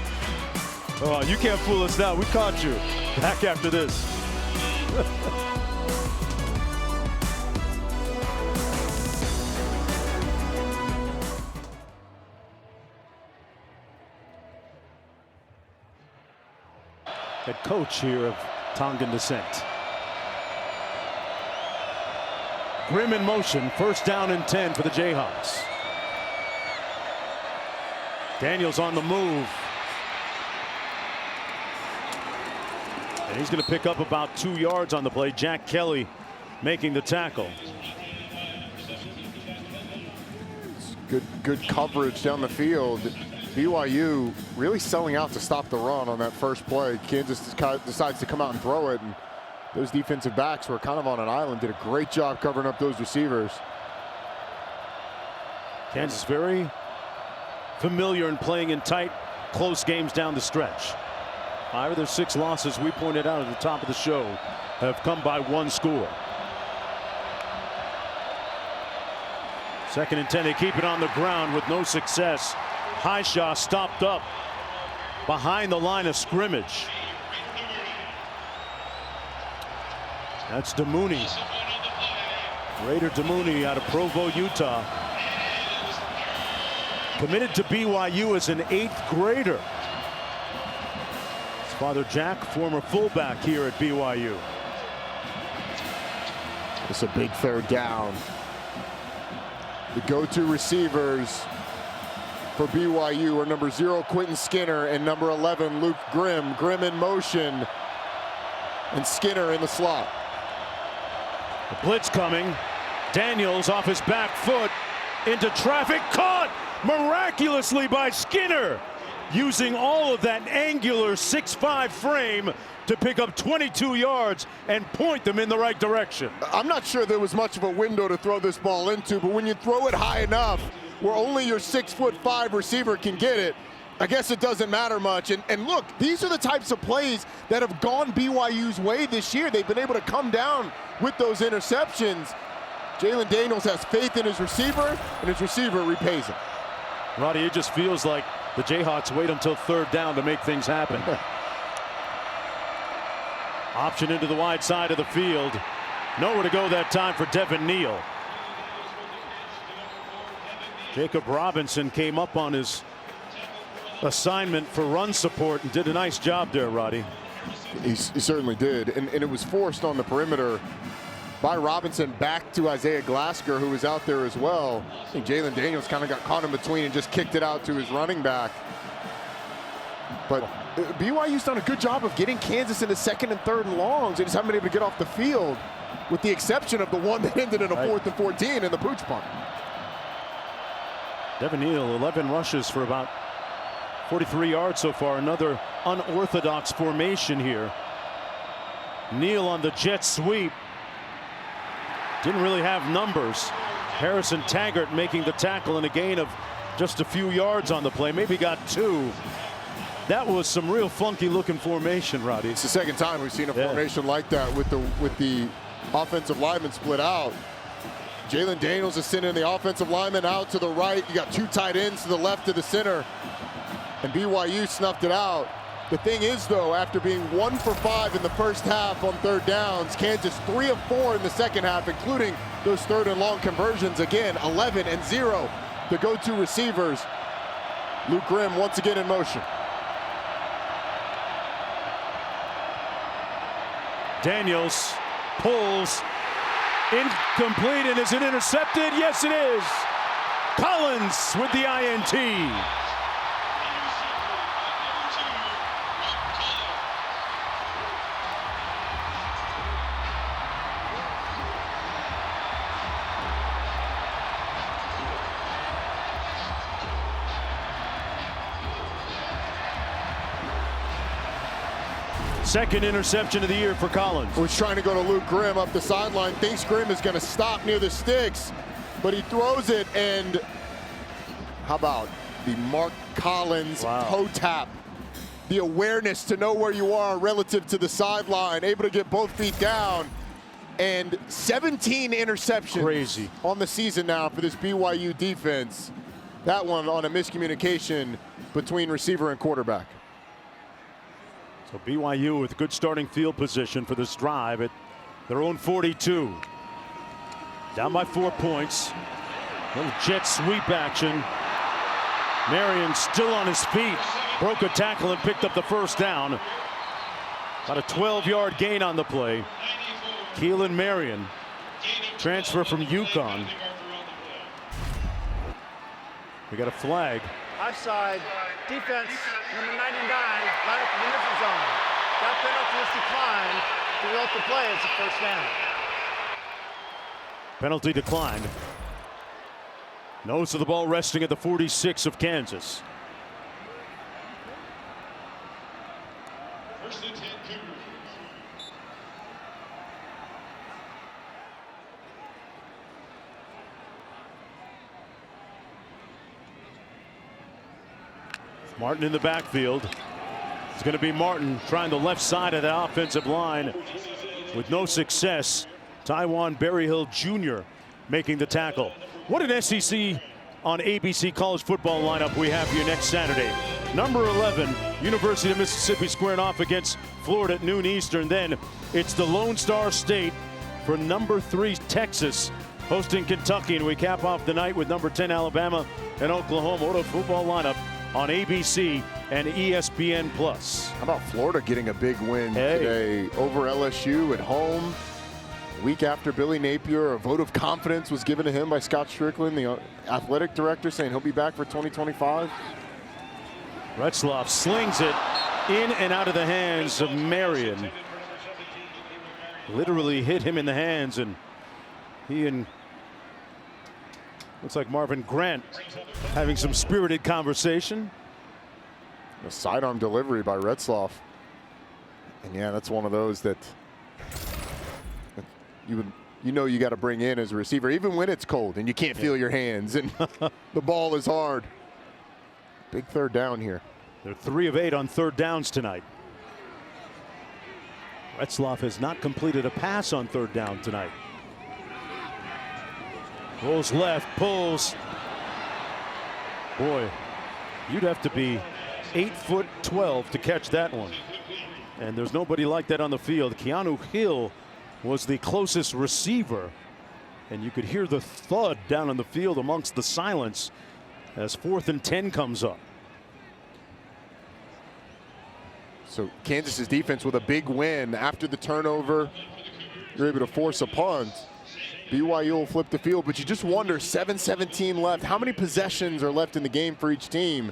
Oh, you can't fool us now. We caught you. Back after this. Head coach here of Tongan descent. Grimm in motion. First down and 10 for the Jayhawks. Daniels on the move. And he's going to pick up about 2 yards on the play. Jack Kelly making the tackle. Good coverage down the field. BYU really selling out to stop the run on that first play. Kansas decides to come out and throw it, and those defensive backs were kind of on an island. Did a great job covering up those receivers. Kansas very familiar in playing in tight, close games down the stretch. 5 of their 6 losses, we pointed out at the top of the show, have come by 1 score. Second and 10, they keep it on the ground with no success. Highshaw stopped up behind the line of scrimmage. That's DeMooney. Raider DeMooney out of Provo, Utah. Committed to BYU as an 8th grader. His father Jack, former fullback here at BYU. It's a big 3rd down. The go-to receivers for BYU are number 0 Quentin Skinner and number 11 Luke Grimm. Grimm in motion and Skinner in the slot. The blitz coming. Daniels off his back foot into traffic, caught miraculously by Skinner, using all of that angular 6'5" frame to pick up 22 yards and point them in the right direction. I'm not sure there was much of a window to throw this ball into, but when you throw it high enough where only your 6'5" receiver can get it, I guess it doesn't matter much. And look, these are the types of plays that have gone BYU's way this year. They've been able to come down with those interceptions. Jalen Daniels has faith in his receiver, and his receiver repays him. Roddy, it just feels like the Jayhawks wait until 3rd down to make things happen. Option into the wide side of the field. Nowhere to go that time for Devin Neal. Jacob Robinson came up on his assignment for run support and did a nice job there, Roddy. He certainly did, and it was forced on the perimeter by Robinson back to Isaiah Glasker, who was out there as well. I think Jalen Daniels kind of got caught in between and just kicked it out to his running back. But BYU's done a good job of getting Kansas into 2nd and 3rd and longs. They just haven't been able to get off the field, with the exception of the one that ended in a 4th and 14 in the pooch punt. Devin Neal, 11 rushes for about 43 yards so far. Another unorthodox formation here. Neal on the jet sweep. Didn't really have numbers. Harrison Taggart making the tackle and a gain of just a few yards on the play. Maybe got 2. That was some real funky looking formation, Roddy. It's the 2nd time we've seen a formation like that with the offensive linemen split out. Jalen Daniels is sending the offensive lineman out to the right. You got 2 tight ends to the left of the center, and BYU snuffed it out. The thing is, though, after being 1 for 5 in the first half on 3rd downs, Kansas 3 of 4 in the second half, including those 3rd and long conversions. Again, 11 and 0. The go-to receivers. Luke Grimm once again in motion. Daniels pulls, incomplete, and is it intercepted? Yes, it is. Collins with the INT. Second interception of the year for Collins. Was trying to go to Luke Grimm up the sideline. Thinks Grimm is going to stop near the sticks, but he throws it, and how about the Mark Collins toe tap? The awareness to know where you are relative to the sideline, able to get both feet down, and 17 interceptions Crazy on the season now for this BYU defense. That one on a miscommunication between receiver and quarterback. So BYU with good starting field position for this drive at their own 42. Down by 4 points. Little jet sweep action. Marion still on his feet. Broke a tackle and picked up the first down. About a 12-yard gain on the play. Keelan Marion, transfer from UConn. We got a flag. Offside, defense, number 99, line up in the neutral zone. That penalty is declined. The result of play is a first down. Penalty declined. Nose of the ball resting at the 46 of Kansas. First and 10 Cougar. Martin in the backfield. It's going to be Martin trying the left side of the offensive line with no success. Taiwan Berryhill Jr. making the tackle. What an SEC on ABC college football lineup we have for you next Saturday. Number 11, University of Mississippi squaring off against Florida at noon Eastern. Then it's the Lone Star State for number 3 Texas hosting Kentucky, and we cap off the night with number 10 Alabama and Oklahoma. What a football lineup on ABC and ESPN+. How about Florida getting a big win today over LSU at home? A week after Billy Napier, a vote of confidence was given to him by Scott Strickland, the athletic director, saying he'll be back for 2025. Retzloff slings it in and out of the hands of Marion. Literally hit him in the hands, and he and looks like Marvin Grant having some spirited conversation. A sidearm delivery by Retzloff. And yeah, that's one of those that you know you got to bring in as a receiver, even when it's cold and you can't feel your hands and the ball is hard. Big third down here. They're 3 of 8 on third downs tonight. Retzloff has not completed a pass on third down tonight. Rolls left, pulls. Boy, you'd have to be 8'12" to catch that one. And there's nobody like that on the field. Keanu Hill was the closest receiver. And you could hear the thud down on the field amongst the silence as 4th and 10 comes up. So Kansas's defense with a big win after the turnover. You're able to force a punt. BYU will flip the field, but you just wonder, 7:17 left. How many possessions are left in the game for each team?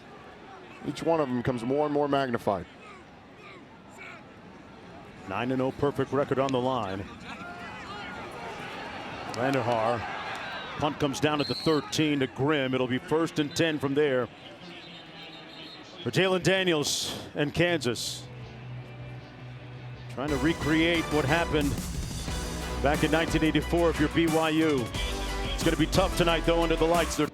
Each one of them becomes more and more magnified. 9-0 perfect record on the line. Vanderhaar. Punt comes down at the 13 to Grimm. It'll be 1st and 10 from there for Jalen Daniels and Kansas. Trying to recreate what happened back in 1984 if you're BYU. It's going to be tough tonight, though, under the lights. They're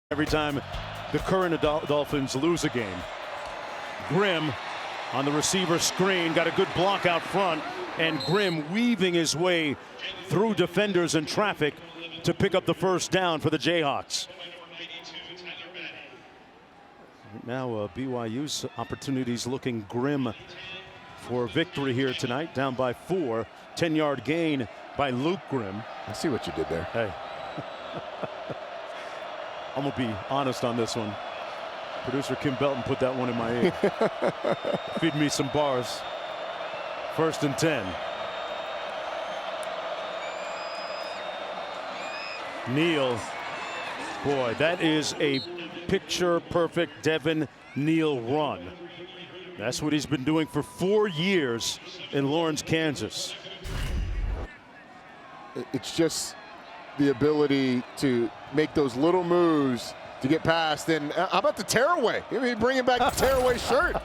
every time the current Dolphins lose a game. Grimm on the receiver screen, got a good block out front, and Grimm weaving his way through defenders and traffic to pick up the first down for the Jayhawks. Now BYU's opportunities looking grim for victory here tonight, down by 4. 10-yard gain by Luke Grimm. I see what you did there. Hey. I'm going to be honest on this one. Producer Kim Belton put that one in my ear. Feed me some bars. 1st and 10. Neal. Boy, that is a picture-perfect Devin Neal run. That's what he's been doing for 4 years in Lawrence, Kansas. It's just the ability to make those little moves to get past. And how about the tearaway? I mean, bringing back the tearaway shirt.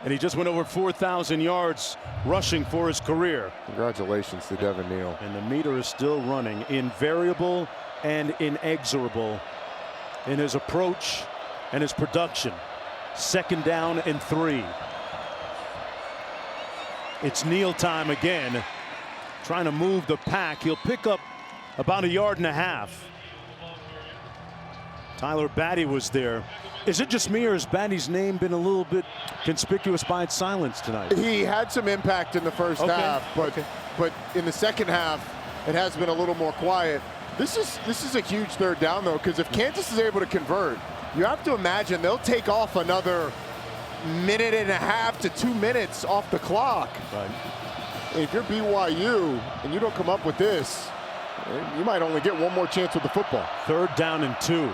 And he just went over 4,000 yards rushing for his career. Congratulations to Devin Neal. And the meter is still running, invariable and inexorable in his approach and his production. 2nd down and 3. It's Neal time again, trying to move the pack. He'll pick up about 1.5 yards. Tyler Batty was there. Is it just me, or has Batty's name been a little bit conspicuous by its silence tonight? He had some impact in the first half, but in the second half, it has been a little more quiet. This is a huge 3rd down, though, because if Kansas is able to convert, you have to imagine they'll take off another 1.5 minutes to 2 minutes off the clock. Right. If you're BYU and you don't come up with this, you might only get one more chance with the football. 3rd down and 2.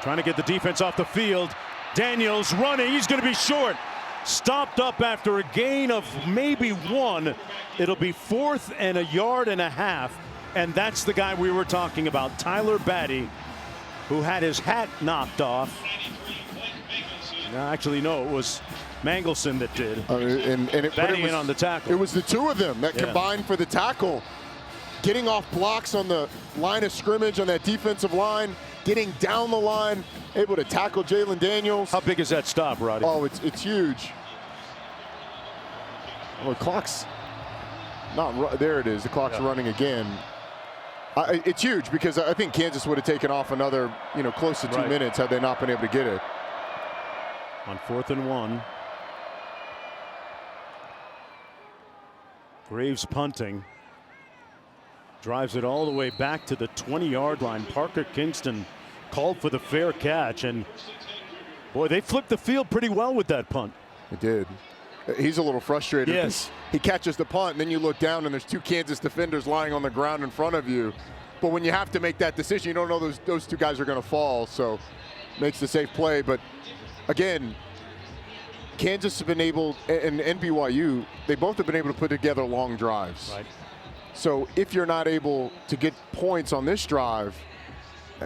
Trying to get the defense off the field. Daniels running. He's going to be short. Stopped up after a gain of maybe 1. It'll be 4th and 1.5 yards. And that's the guy we were talking about, Tyler Batty, who had his hat knocked off. No, actually, no, it was Mangelson that did. Batty in on the tackle. It was the two of them that combined for the tackle. Getting off blocks on the line of scrimmage on that defensive line, getting down the line, able to tackle Jalen Daniels. How big is that stop, Roddy? Oh, it's huge. Well, the clock's not there. It is. The clock's running again. It's huge because I think Kansas would have taken off another, close to 2 minutes had they not been able to get it. On 4th and 1. Graves punting. Drives it all the way back to the 20-yard line. Parker Kingston called for the fair catch, and boy, they flipped the field pretty well with that punt. They did. He's a little frustrated. Yes. He catches the punt, and then you look down, and there's 2 Kansas defenders lying on the ground in front of you. But when you have to make that decision, you don't know those 2 guys are going to fall, so makes the safe play. But again, Kansas have been able, and BYU, they both have been able to put together long drives. Right. So if you're not able to get points on this drive,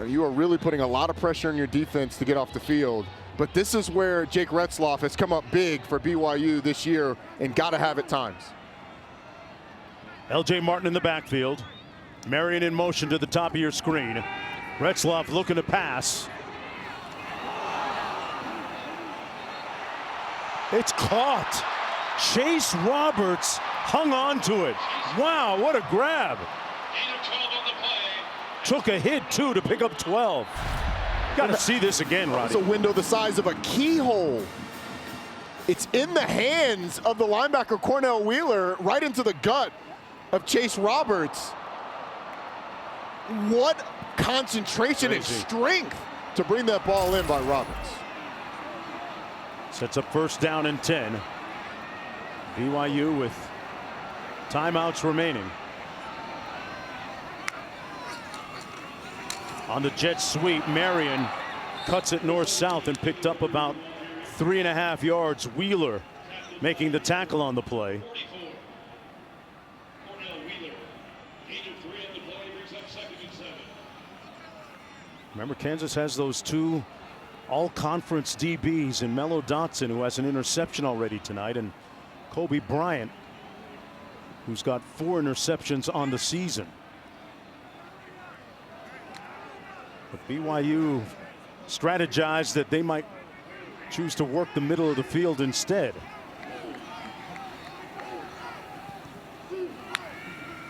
you are really putting a lot of pressure on your defense to get off the field. But this is where Jake Retzloff has come up big for BYU this year and got to have at times. L.J. Martin in the backfield. Marion in motion to the top of your screen. Retzloff looking to pass. It's caught. Chase Roberts hung on to it. Wow, what a grab. Took a hit, too, to pick up 12. Got to see this again, Roddy. It's a window the size of a keyhole. It's in the hands of the linebacker, Cornell Wheeler, right into the gut of Chase Roberts. What concentration and strength to bring that ball in by Roberts. Sets up 1st down and 10. BYU with timeouts remaining. On the jet sweep, Marion cuts it north-south and picked up about 3.5 yards. Wheeler making the tackle on the play. Remember, Kansas has those 2 all-conference DBs in Mello Dotson, who has an interception already tonight, and Kobe Bryant, who's got 4 interceptions on the season. But BYU strategized that they might choose to work the middle of the field instead.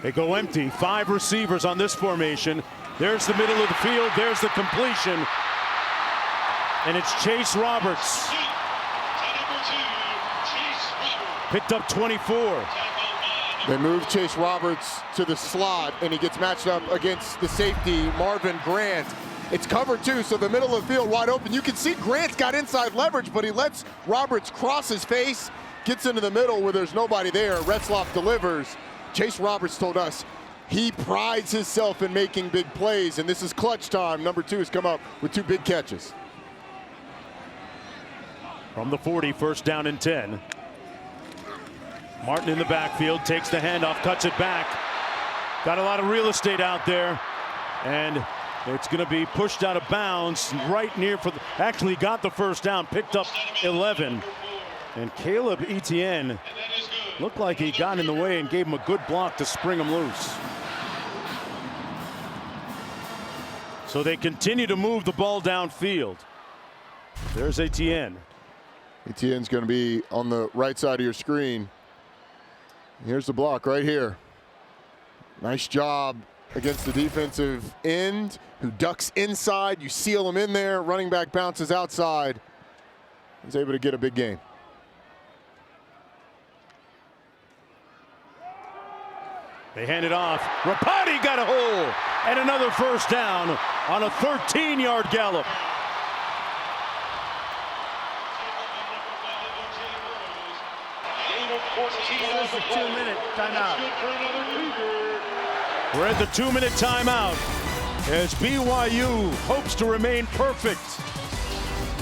They go empty. 5 receivers on this formation. There's the middle of the field. There's the completion. And it's Chase Roberts. Picked up 24. They move Chase Roberts to the slot, and he gets matched up against the safety, Marvin Grant. It's covered too, so the middle of the field wide open. You can see Grant's got inside leverage, but he lets Roberts cross his face, gets into the middle where there's nobody there. Retzloff delivers. Chase Roberts told us he prides himself in making big plays, and this is clutch time. Number 2 has come up with 2 big catches. From the 40, first down and 10. Martin in the backfield, takes the handoff, cuts it back. Got a lot of real estate out there, and it's going to be pushed out of bounds right near for the, actually got the first down, picked up 11. And Caleb Etienne looked like he got in the way and gave him a good block to spring him loose. So they continue to move the ball downfield. There's Etienne. Etienne's going to be on the right side of your screen. Here's the block right here. Nice job against the defensive end who ducks inside. You seal him in there. Running back bounces outside. He's able to get a big gain. They hand it off. Rapati got a hole and another first down on a 13-yard gallop. This is a 2-minute timeout. We're at the 2-minute timeout as BYU hopes to remain perfect.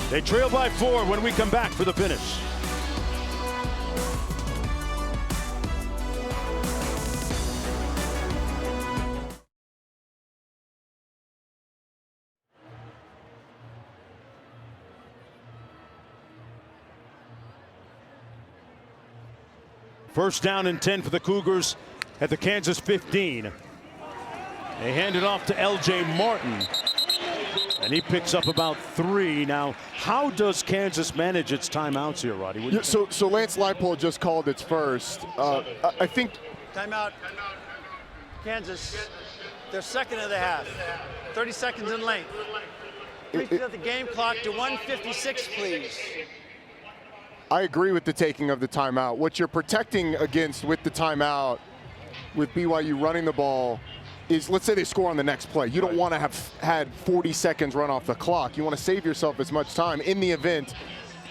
They trail by 4 when we come back for the finish. First down and 10 for the Cougars at the Kansas 15. They hand it off to L.J. Martin, and he picks up about 3. Now, how does Kansas manage its timeouts here, Roddy? Yeah, so Lance Leipold just called its first. I think Timeout. Kansas, their second of the half. 30 seconds in length. Please set the game clock to 1:56, please. I agree with the taking of the timeout. What you're protecting against with the timeout, with BYU running the ball, is let's say they score on the next play. You don't want to have had 40 seconds run off the clock. You want to save yourself as much time in the event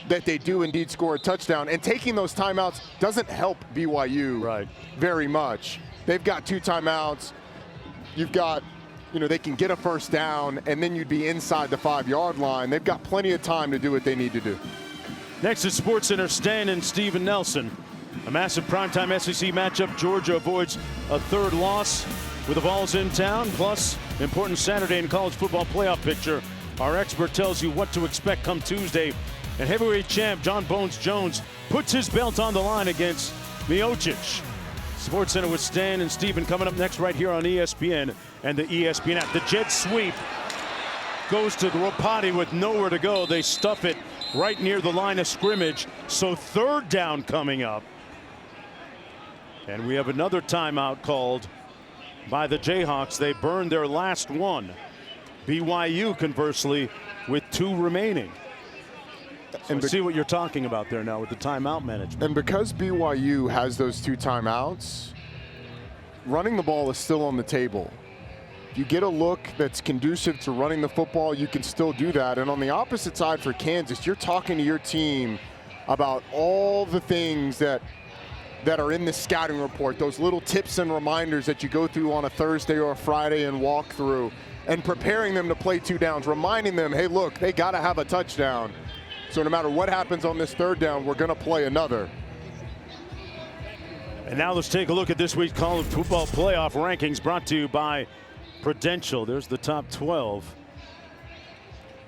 that they do indeed score a touchdown. And taking those timeouts doesn't help BYU very much. They've got 2 timeouts. You've got, they can get a first down, and then you'd be inside the 5-yard line. They've got plenty of time to do what they need to do. Next is SportsCenter Stan and Steven Nelson. A massive primetime SEC matchup. Georgia avoids a 3rd loss with the Vols in town. Plus, important Saturday in college football playoff picture. Our expert tells you what to expect come Tuesday. And heavyweight champ John Bones Jones puts his belt on the line against Miocic. SportsCenter with Stan and Steven coming up next right here on ESPN and the ESPN app. The jet sweep goes to Rapati with nowhere to go. They stuff it right near the line of scrimmage. So 3rd down coming up. And we have another timeout called by the Jayhawks. They burned their last one. BYU, conversely, with 2 remaining. And see what you're talking about there now with the timeout management. And because BYU has those 2 timeouts, running the ball is still on the table. You get a look that's conducive to running the football, you can still do that. And on the opposite side for Kansas, you're talking to your team about all the things that are in the scouting report, those little tips and reminders that you go through on a Thursday or a Friday and walk through, and preparing them to play 2 downs, reminding them, hey, look, they got to have a touchdown. So no matter what happens on this 3rd down, we're going to play another. And now let's take a look at this week's college football playoff rankings brought to you by Prudential. There's the top 12.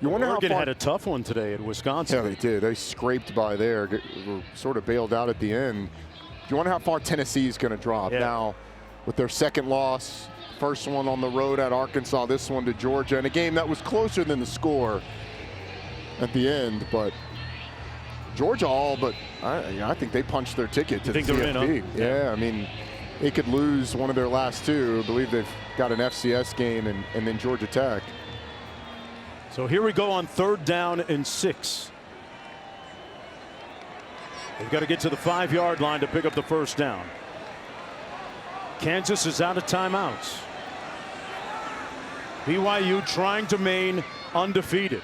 You wonder Oregon how far had a tough one today at Wisconsin. Yeah, they did. They scraped by there. Were sort of bailed out at the end. You wonder how far Tennessee is going to drop. Yeah. Now, with their 2nd loss, First one on the road at Arkansas, this one to Georgia, in a game that was closer than the score at the end, but Georgia all but I think they punched their ticket to the CFP. Yeah, I mean, they could lose one of their last two. I believe they've got an FCS game and then Georgia Tech. So here we go on 3rd down and 6. They've got to get to the 5-yard line to pick up the first down. Kansas is out of timeouts. BYU trying to remain undefeated.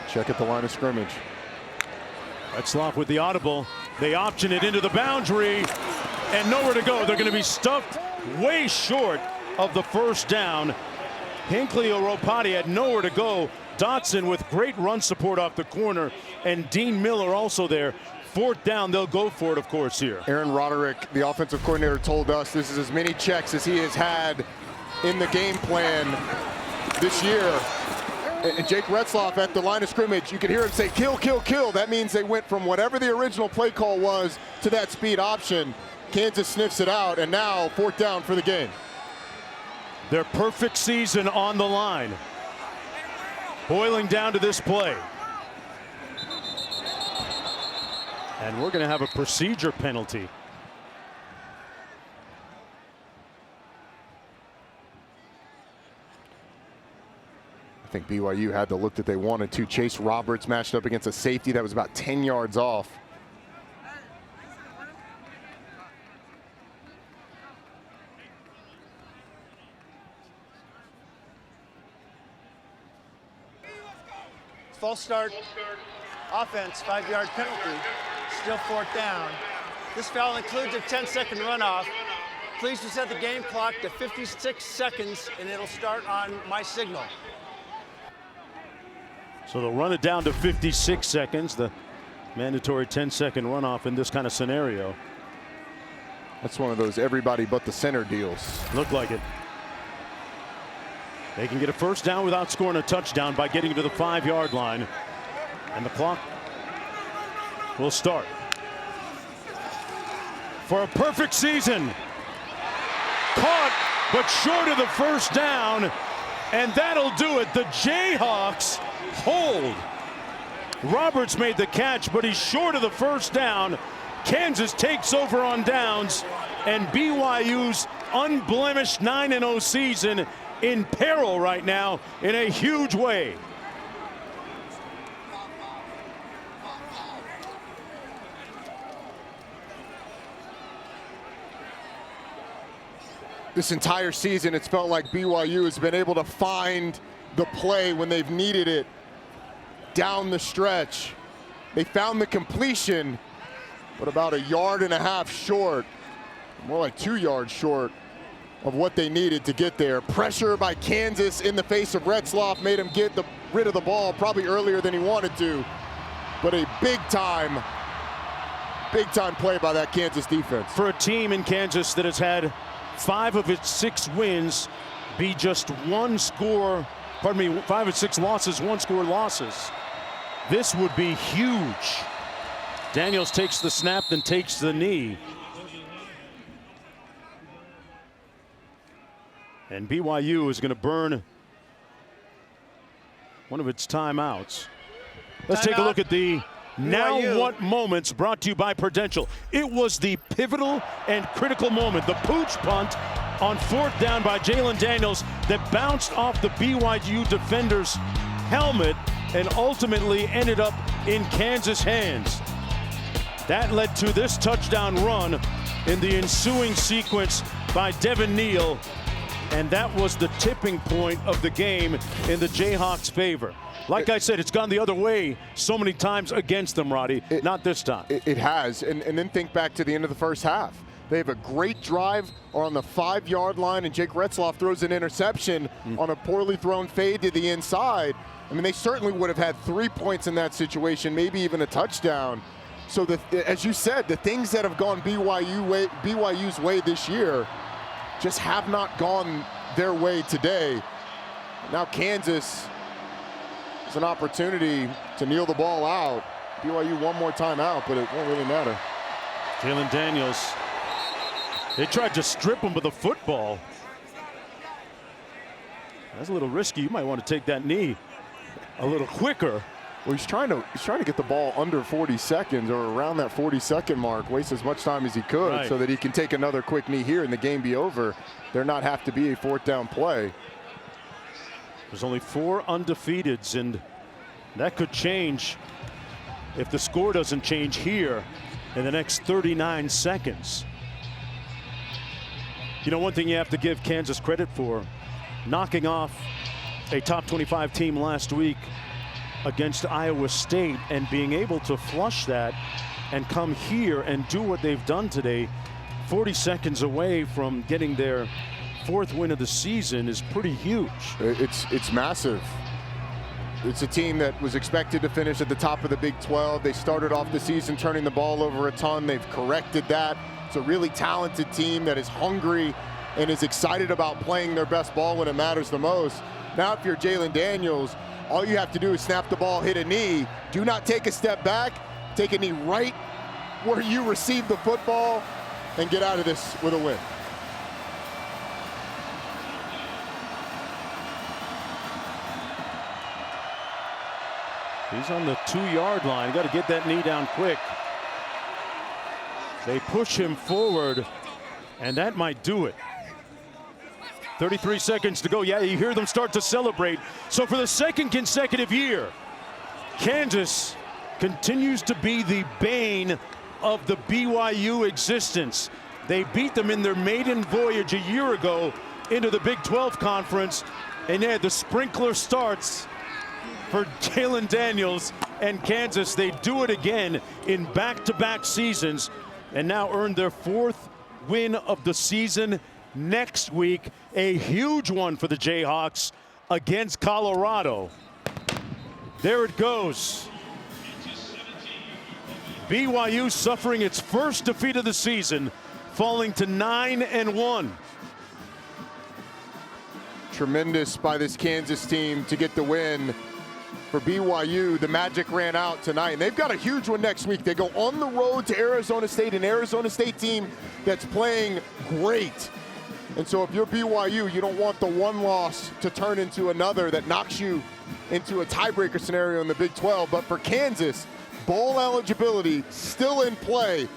Check at the line of scrimmage. Retzloff with the audible. They option it into the boundary and nowhere to go. They're going to be stuffed way short of the first down. Hinckley Oropati had nowhere to go. Dotson with great run support off the corner, and Dean Miller also there. 4th down, they'll go for it, of course, here. Aaron Roderick, the offensive coordinator, told us this is as many checks as he has had in the game plan this year. And Jake Retzloff at the line of scrimmage, you can hear him say, kill, kill, kill. That means they went from whatever the original play call was to that speed option. Kansas sniffs it out, and now 4th down for the game. Their perfect season on the line. Boiling down to this play. And we're going to have a procedure penalty. I think BYU had the look that they wanted to. Chase Roberts matched up against a safety that was about 10 yards off. False start offense, 5-yard penalty, still 4th down. This foul includes a 10-second runoff. Please reset the game clock to 56 seconds and it'll start on my signal. So they'll run it down to 56 seconds, the mandatory 10-second runoff in this kind of scenario. That's one of those everybody but the center deals. Look like it. They can get a first down without scoring a touchdown by getting to the 5-yard line. And the clock will start. For a perfect season. Caught, but short of the first down. And that'll do it. The Jayhawks hold. Roberts made the catch, but he's short of the first down. Kansas takes over on downs. And BYU's unblemished 9-0 season in peril right now in a huge way. This entire season, it's felt like BYU has been able to find the play when they've needed it down the stretch. They found the completion, but about 1.5 yards short, more like 2 yards short of what they needed to get there. Pressure by Kansas in the face of Retzloff made him get rid of the ball probably earlier than he wanted to. But a big time play by that Kansas defense. For a team in Kansas that has had 5 of its 6 wins be just 5 of 6 losses, 1-score losses. This would be huge. Daniels takes the snap, then takes the knee. And BYU is going to burn one of its timeouts. Let's take a look at the Now What moments, brought to you by Prudential. It was the pivotal and critical moment, the pooch punt on 4th down by Jalen Daniels that bounced off the BYU defender's helmet and ultimately ended up in Kansas' hands. That led to this touchdown run in the ensuing sequence by Devin Neal. And that was the tipping point of the game in the Jayhawks' favor. Like I said, it's gone the other way so many times against them, Roddy. Not this time. It has. And then think back to the end of the first half. They have a great drive on the 5-yard line, and Jake Retzloff throws an interception on a poorly thrown fade to the inside. I mean, they certainly would have had 3 points in that situation, maybe even a touchdown. So, as you said, the things that have gone BYU's way this year just have not gone their way today. Now Kansas has an opportunity to kneel the ball out. BYU one more time out, but it won't really matter. Jalen Daniels They tried to strip him with a football. That's a little risky. You might want to take that knee a little quicker. Well, he's trying to get the ball under 40 seconds or around that 40-second mark, waste as much time as he could so that he can take another quick knee here and the game be over. There not have to be a 4th down play. There's only 4 undefeateds, and that could change if the score doesn't change here in the next 39 seconds. You know, one thing you have to give Kansas credit for, knocking off a top 25 team last week against Iowa State and being able to flush that and come here and do what they've done today, 40 seconds away from getting their 4th win of the season, is pretty huge. It's massive. It's a team that was expected to finish at the top of the Big 12. They started off the season turning the ball over a ton. They've corrected that. It's a really talented team that is hungry and is excited about playing their best ball when it matters the most. Now, if you're Jalen Daniels, all you have to do is snap the ball, hit a knee. Do not take a step back. Take a knee right where you receive the football and get out of this with a win. He's on the 2-yard line. Got to get that knee down quick. They push him forward, and that might do it. 33 seconds to go. Yeah, you hear them start to celebrate. So for the 2nd consecutive year, Kansas continues to be the bane of the BYU existence. They beat them in their maiden voyage a year ago into the Big 12 conference, and yeah, the sprinkler starts for Jalen Daniels and Kansas. They do it again in back-to-back seasons and now earn their 4th win of the season next week. A huge one for the Jayhawks against Colorado. There it goes. BYU suffering its first defeat of the season, falling to 9-1. Tremendous by this Kansas team to get the win. For BYU, the magic ran out tonight, and they've got a huge one next week. They go on the road to Arizona State, an Arizona State team that's playing great. And so if you're BYU, you don't want the one loss to turn into another that knocks you into a tiebreaker scenario in the Big 12. But for Kansas, bowl eligibility still in play.